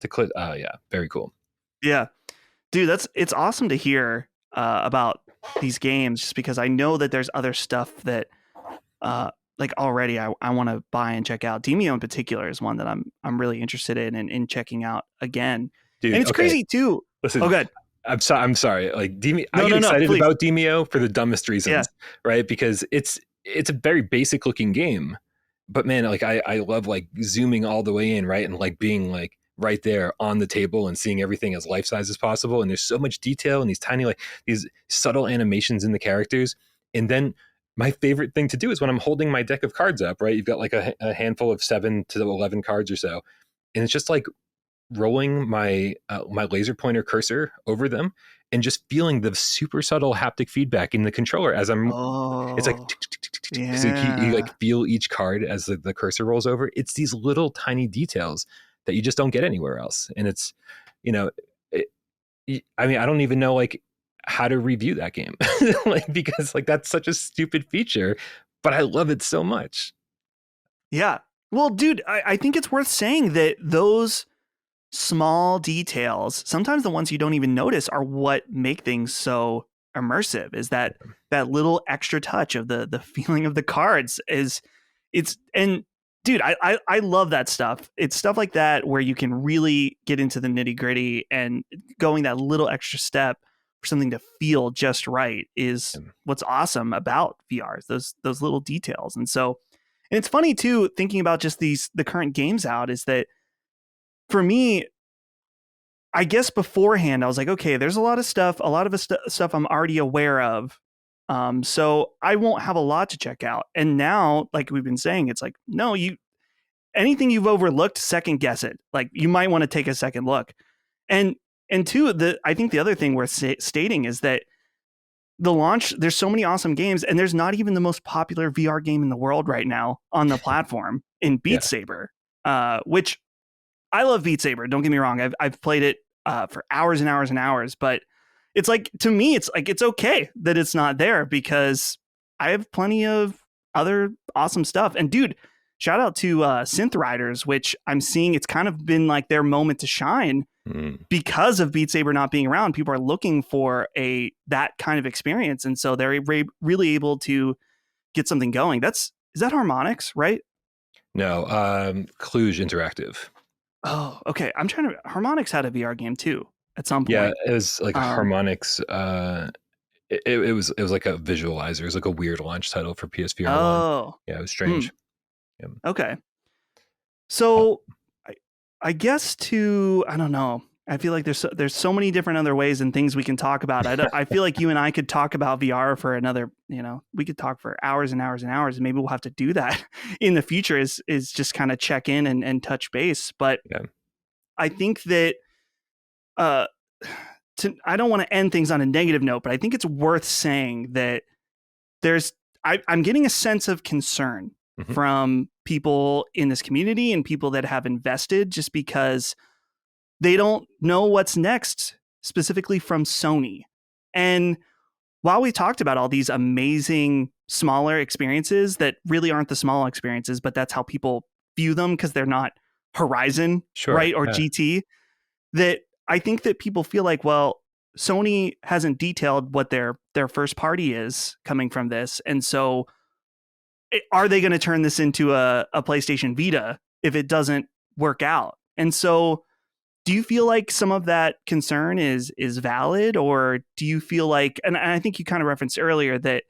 click. Yeah, very cool. Yeah, dude, it's awesome to hear about these games, just because I know that there's other stuff that like already I want to buy and check out. Demio in particular is one that I'm really interested in checking out again. Dude, and it's crazy too. Listen, oh, good. I'm sorry. Like Demio, I get excited about Demio for the dumbest reasons, right? Because it's a very basic looking game, but man, like I love like zooming all the way in, right, and like being like right there on the table and seeing everything as life size as possible. And there's so much detail and these tiny, like these subtle animations in the characters. And then my favorite thing to do is when I'm holding my deck of cards up, right? You've got like a handful of 7 to 11 cards or so. And it's just like rolling my laser pointer cursor over them and just feeling the super subtle haptic feedback in the controller as I'm, it's like, so you like feel each card as the cursor rolls over. It's these little tiny details that you just don't get anywhere else. And it's, I mean, I don't even know like how to review that game, like, because like that's such a stupid feature, but I love it so much. Yeah. Well, dude, I think it's worth saying that those small details, sometimes the ones you don't even notice, are what make things so immersive. Is that little extra touch of the feeling of the cards and dude, I love that stuff. It's stuff like that where you can really get into the nitty gritty, and going that little extra step for something to feel just right is what's awesome about VR. Those little details. And it's funny too, thinking about just the current games out, is that for me, I guess beforehand I was like, okay, there's a lot of stuff I'm already aware of. So I won't have a lot to check out. And now, like we've been saying, it's like, no, anything you've overlooked, second guess it. Like, you might want to take a second look. And two, I think the other thing worth stating is that the launch, there's so many awesome games, and there's not even the most popular VR game in the world right now on the platform in Beat Saber, which I love Beat Saber. Don't get me wrong. I've played it for hours and hours and hours, but it's like, to me, it's like, it's okay that it's not there because I have plenty of other awesome stuff. And dude, shout out to Synth Riders, which I'm seeing it's kind of been like their moment to shine because of Beat Saber not being around. People are looking for that kind of experience. And so they're really able to get something going. Is that Harmonix, right? No, Cluj Interactive. Oh, okay. Harmonix had a VR game too at some point. Yeah, it was like a Harmonix. It was like a visualizer. It was like a weird launch title for PSVR 1. Oh, yeah, it was strange. Yeah. Okay, so I guess I don't know. I feel like there's so many different other ways and things we can talk about. I feel like you and I could talk about VR for another. We could talk for hours and hours and hours, and maybe we'll have to do that in the future. Is just kind of check in and touch base. But I think that I don't want to end things on a negative note, but I think it's worth saying that I'm getting a sense of concern from people in this community and people that have invested just because they don't know what's next, specifically from Sony. And while we talked about all these amazing smaller experiences that really aren't the small experiences, but that's how people view them because they're not Horizon, Sure, right? Or yeah. GT, that I think that people feel like, well, Sony hasn't detailed what their first party is coming from this. And so are they going to turn this into a PlayStation Vita if it doesn't work out? And so do you feel like some of that concern is valid, or do you feel like, and I think you kind of referenced earlier that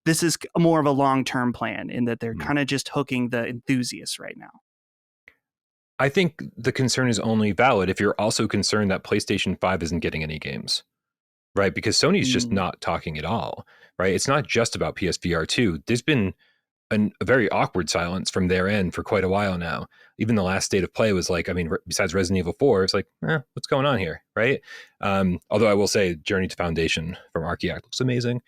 this is more of a long-term plan in that they're kind of just hooking the enthusiasts right now? I think the concern is only valid if you're also concerned that PlayStation 5 isn't getting any games, right? Because Sony's just not talking at all, right? It's not just about PSVR2. There's been a very awkward silence from their end for quite a while now. Even the last state of play was like, I mean, besides Resident Evil 4, it's like, what's going on here, right? Although I will say Journey to Foundation from Archiac looks amazing.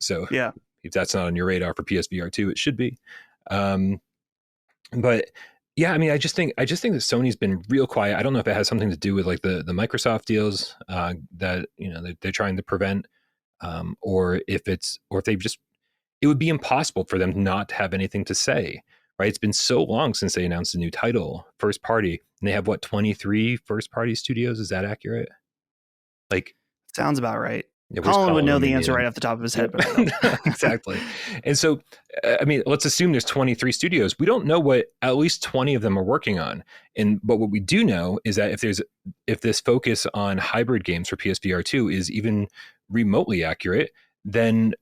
So yeah, if that's not on your radar for PSVR2, it should be. But yeah, I mean, I just think that Sony's been real quiet. I don't know if it has something to do with like the Microsoft deals that, you know, they're trying to prevent, or if they've just, it would be impossible for them not to have anything to say, right? It's been so long since they announced a new title, first party, and they have 23 first party studios. Is that accurate? Like, sounds about right. Yeah, Colin would know the answer right off the top of his head, but I don't. Exactly. And so, I mean, let's assume there's 23 studios. We don't know what at least 20 of them are working on. But what we do know is that if this focus on hybrid games for PSVR2 is even remotely accurate, then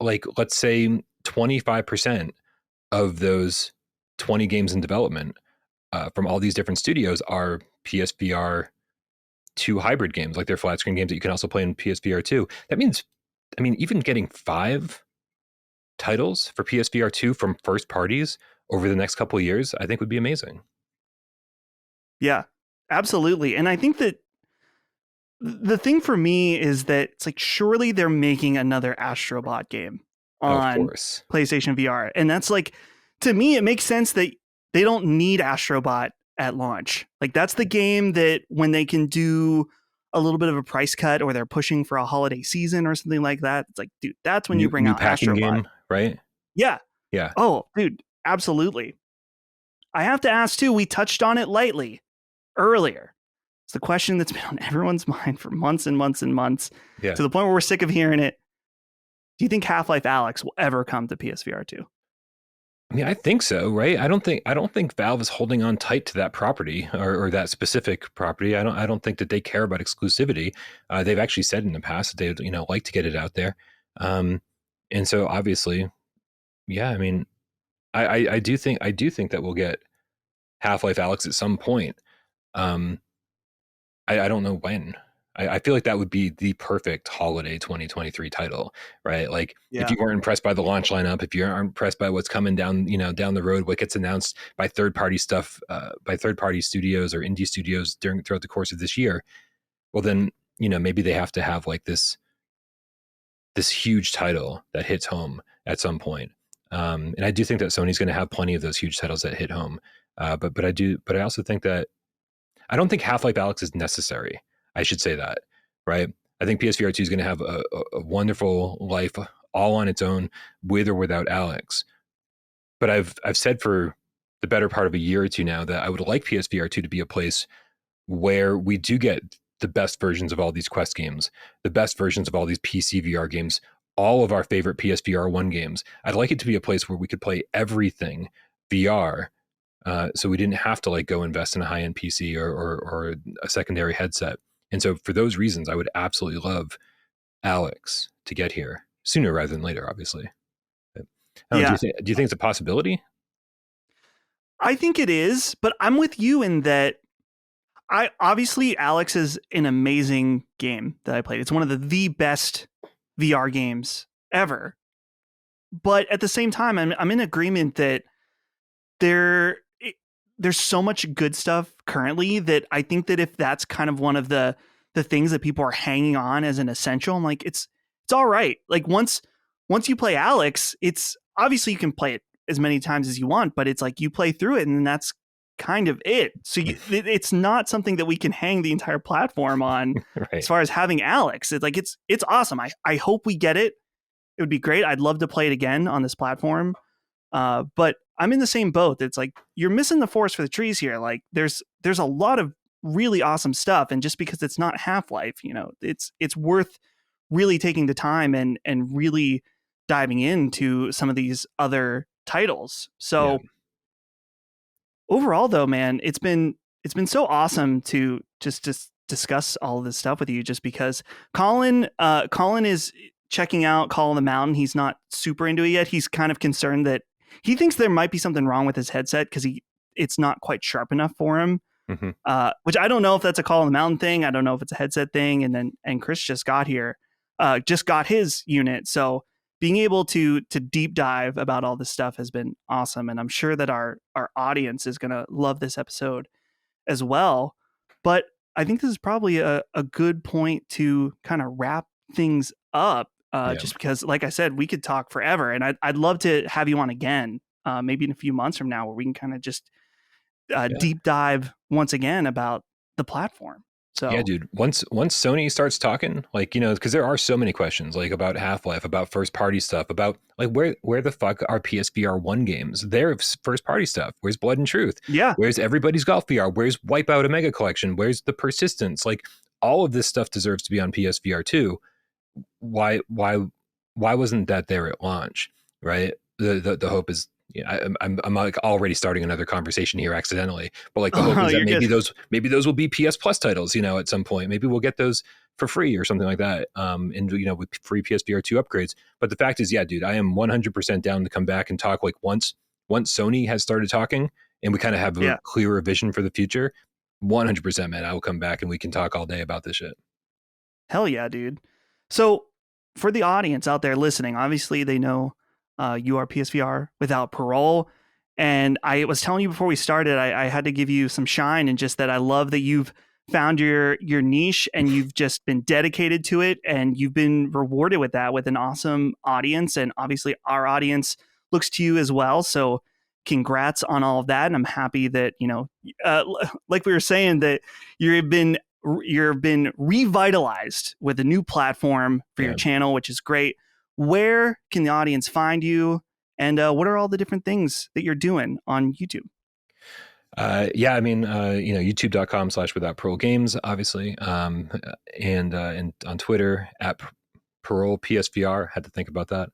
like, let's say 25% of those 20 games in development from all these different studios are PSVR 2 hybrid games, like they're flat screen games that you can also play in PSVR 2. That means, I mean, even getting 5 titles for PSVR 2 from first parties over the next couple of years, I think would be amazing. Yeah, absolutely. And I think that the thing for me is that it's like, surely they're making another Astrobot game on PlayStation VR. And that's like, to me, it makes sense that they don't need Astrobot at launch. Like, that's the game that when they can do a little bit of a price cut or they're pushing for a holiday season or something like that, it's like, dude, that's when you bring out packing Astrobot game, right? Yeah. Yeah. Oh, dude, absolutely. I have to ask too, we touched on it lightly earlier. It's the question that's been on everyone's mind for months and months and months, to the point where we're sick of hearing it. Do you think Half-Life Alyx will ever come to PSVR 2? I mean, I think so, right? I don't think Valve is holding on tight to that property or that specific property. I don't think that they care about exclusivity. They've actually said in the past that they'd, like to get it out there. And so obviously, yeah, I mean, I do think that we'll get Half-Life Alyx at some point. I don't know when. I feel like that would be the perfect holiday 2023 title, right? Like, if you weren't impressed by the launch lineup, if you aren't impressed by what's coming down the road, what gets announced by third-party stuff, by third-party studios or indie studios throughout the course of this year, well then, maybe they have to have like this huge title that hits home at some point. And I do think that Sony's going to have plenty of those huge titles that hit home. But I also think that I don't think Half-Life Alyx is necessary. I should say that, right? I think PSVR 2 is going to have a wonderful life all on its own, with or without Alyx. But I've said for the better part of a year or two now that I would like PSVR 2 to be a place where we do get the best versions of all these Quest games, the best versions of all these PC VR games, all of our favorite PSVR 1 games. I'd like it to be a place where we could play everything VR, so we didn't have to like go invest in a high-end PC or a secondary headset. And so for those reasons, I would absolutely love Alyx to get here sooner rather than later, obviously. But, do you think it's a possibility? I think it is, but I'm with you in that obviously Alyx is an amazing game that I played. It's one of the best VR games ever. But at the same time, I'm in agreement that there's so much good stuff currently that I think that if that's kind of one of the things that people are hanging on as an essential, I'm like, it's all right. Like once you play Alyx, it's obviously you can play it as many times as you want, but it's like you play through it and that's kind of it. So it's not something that we can hang the entire platform on. Right. As far as having Alyx. It's like it's awesome. I hope we get it. It would be great. I'd love to play it again on this platform. But I'm in the same boat. It's like you're missing the forest for the trees here. Like there's a lot of really awesome stuff, and just because it's not Half-Life, it's worth really taking the time and really diving into some of these other titles. So overall, though, man, it's been so awesome to just discuss all of this stuff with you. Just because Colin is checking out Call of the Mountain. He's not super into it yet. He's kind of concerned that he thinks there might be something wrong with his headset because it's not quite sharp enough for him. Mm-hmm. Which I don't know if that's a Call of the Mountain thing. I don't know if it's a headset thing. And Chris just got his unit. So being able to deep dive about all this stuff has been awesome. And I'm sure that our audience is going to love this episode as well. But I think this is probably a good point to kind of wrap things up. Just because, like I said, we could talk forever, and I'd love to have you on again, maybe in a few months from now, where we can kind of just deep dive once again about the platform. So yeah, dude. Once Sony starts talking, like, because there are so many questions, like about Half-Life, about first party stuff, about like where the fuck are PSVR1 games? They're first party stuff. Where's Blood and Truth? Yeah. Where's Everybody's Golf VR? Where's Wipeout a Mega Collection? Where's the Persistence? Like all of this stuff deserves to be on PSVR2. Why wasn't that there at launch? Right. The hope is, I'm like already starting another conversation here accidentally, but like the hope is that maybe those will be PS Plus titles, at some point. Maybe we'll get those for free or something like that. And with free PSVR2 upgrades. But the fact is, yeah, dude, I am 100% down to come back and talk like once Sony has started talking and we kind of have a clearer vision for the future. 100%, man, I will come back and we can talk all day about this shit. Hell yeah, dude. So for the audience out there listening, obviously they know you are PSVR without Parole. And I was telling you before we started, I had to give you some shine, and just that I love that you've found your niche and you've just been dedicated to it, and you've been rewarded with that, with an awesome audience. And obviously our audience looks to you as well. So congrats on all of that. And I'm happy that, like we were saying, that you've been revitalized with a new platform for your channel, which is great. Where can the audience find you? And what are all the different things that you're doing on YouTube? YouTube.com/withoutparolegames, obviously. And on Twitter at Parole PSVR. Had to think about that.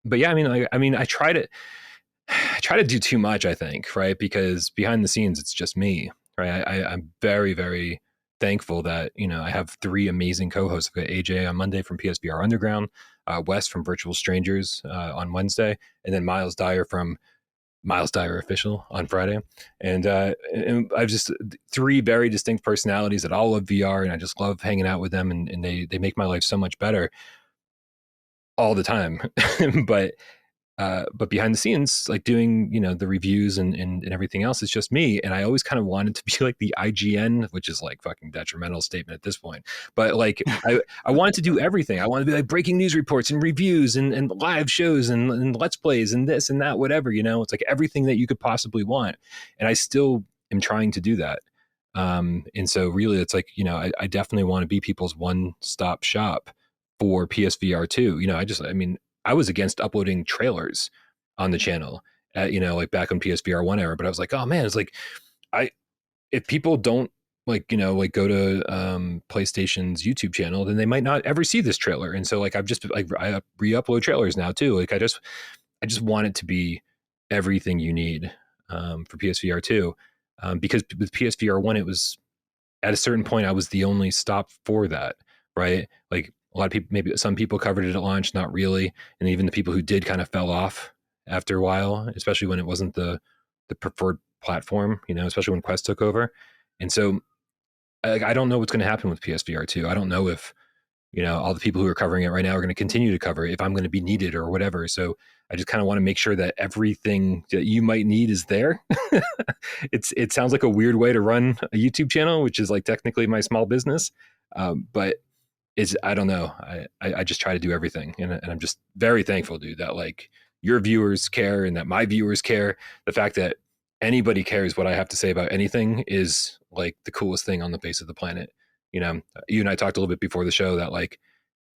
But yeah, I try to do too much, I think, right? Because behind the scenes, it's just me, right? I'm very, very thankful that, I have three amazing co-hosts. I've got AJ on Monday from PSVR Underground, Wes from Virtual Strangers on Wednesday, and then Miles Dyer from Miles Dyer Official on Friday. And I've just three very distinct personalities that all love VR, and I just love hanging out with them, and they make my life so much better all the time. But behind the scenes, like doing, the reviews and everything else, it's just me. And I always kind of wanted to be like the IGN, which is like fucking detrimental statement at this point. But like, I wanted to do everything. I wanted to be like breaking news reports and reviews and live shows and Let's Plays and this and that, whatever, it's like everything that you could possibly want. And I still am trying to do that. And so really it's like, I definitely want to be people's one-stop shop for PSVR2. I was against uploading trailers on the channel, like back on PSVR1 era. But I was like, oh man, it's like, if people don't go to PlayStation's YouTube channel, then they might not ever see this trailer. And so like, I re-upload trailers now too. Like I just want it to be everything you need for PSVR2, because with PSVR1, it was at a certain point, I was the only stop for that, right? Like, a lot of people, maybe some people covered it at launch, not really. And even the people who did kind of fell off after a while, especially when it wasn't the preferred platform, especially when Quest took over. And so I don't know what's going to happen with PSVR 2. I don't know if, all the people who are covering it right now are going to continue to cover it, if I'm going to be needed or whatever. So I just kind of want to make sure that everything that you might need is there. It sounds like a weird way to run a YouTube channel, which is like technically my small business. But I don't know. I just try to do everything. And I'm just very thankful, dude, that like your viewers care and that my viewers care. The fact that anybody cares what I have to say about anything is like the coolest thing on the face of the planet. You know, you and I talked a little bit before the show that, like,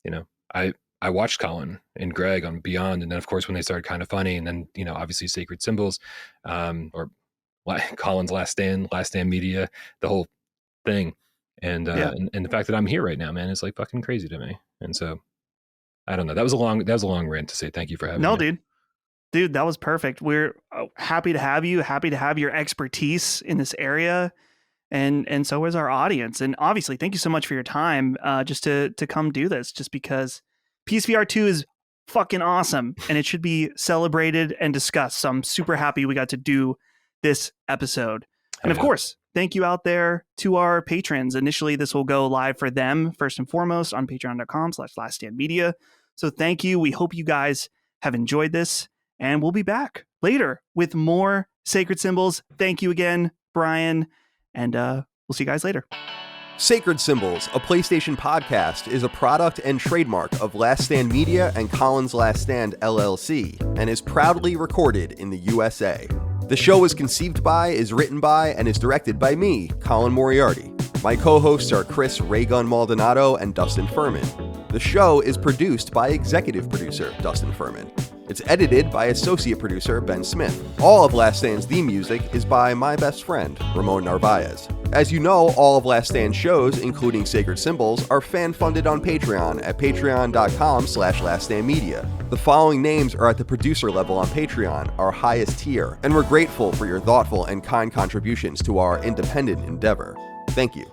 you know, I watched Colin and Greg on Beyond, and then of course when they started Kind of Funny, and then, you know, obviously Sacred Symbols, or Colin's Last Stand Media, the whole thing, and the fact that I'm here right now, man, is like fucking crazy to me. And so I don't know. That was a long rant to say thank you for having me. Dude, that was perfect. We're happy to have you. Happy to have your expertise in this area. And so is our audience. And obviously, thank you so much for your time just to come do this, just because PSVR2 is fucking awesome and it should be celebrated and discussed. So I'm super happy we got to do this episode. And of course, thank you out there to our patrons. Initially, this will go live for them first and foremost on patreon.com/laststandmedia. So thank you. We hope you guys have enjoyed this, and we'll be back later with more Sacred Symbols. Thank you again, Bryan. And we'll see you guys later. Sacred Symbols, a PlayStation podcast, is a product and trademark of Last Stand Media and Colin's Last Stand LLC, and is proudly recorded in the USA. The show is conceived by, is written by, and is directed by me, Colin Moriarty. My co-hosts are Chris Raygun Maldonado and Dustin Furman. The show is produced by executive producer Dustin Furman. It's edited by associate producer Ben Smith. All of Last Stand's theme music is by my best friend, Ramon Narvaez. As you know, all of Last Stand's shows, including Sacred Symbols, are fan-funded on Patreon at patreon.com/laststandmedia. The following names are at the producer level on Patreon, our highest tier, and we're grateful for your thoughtful and kind contributions to our independent endeavor. Thank you.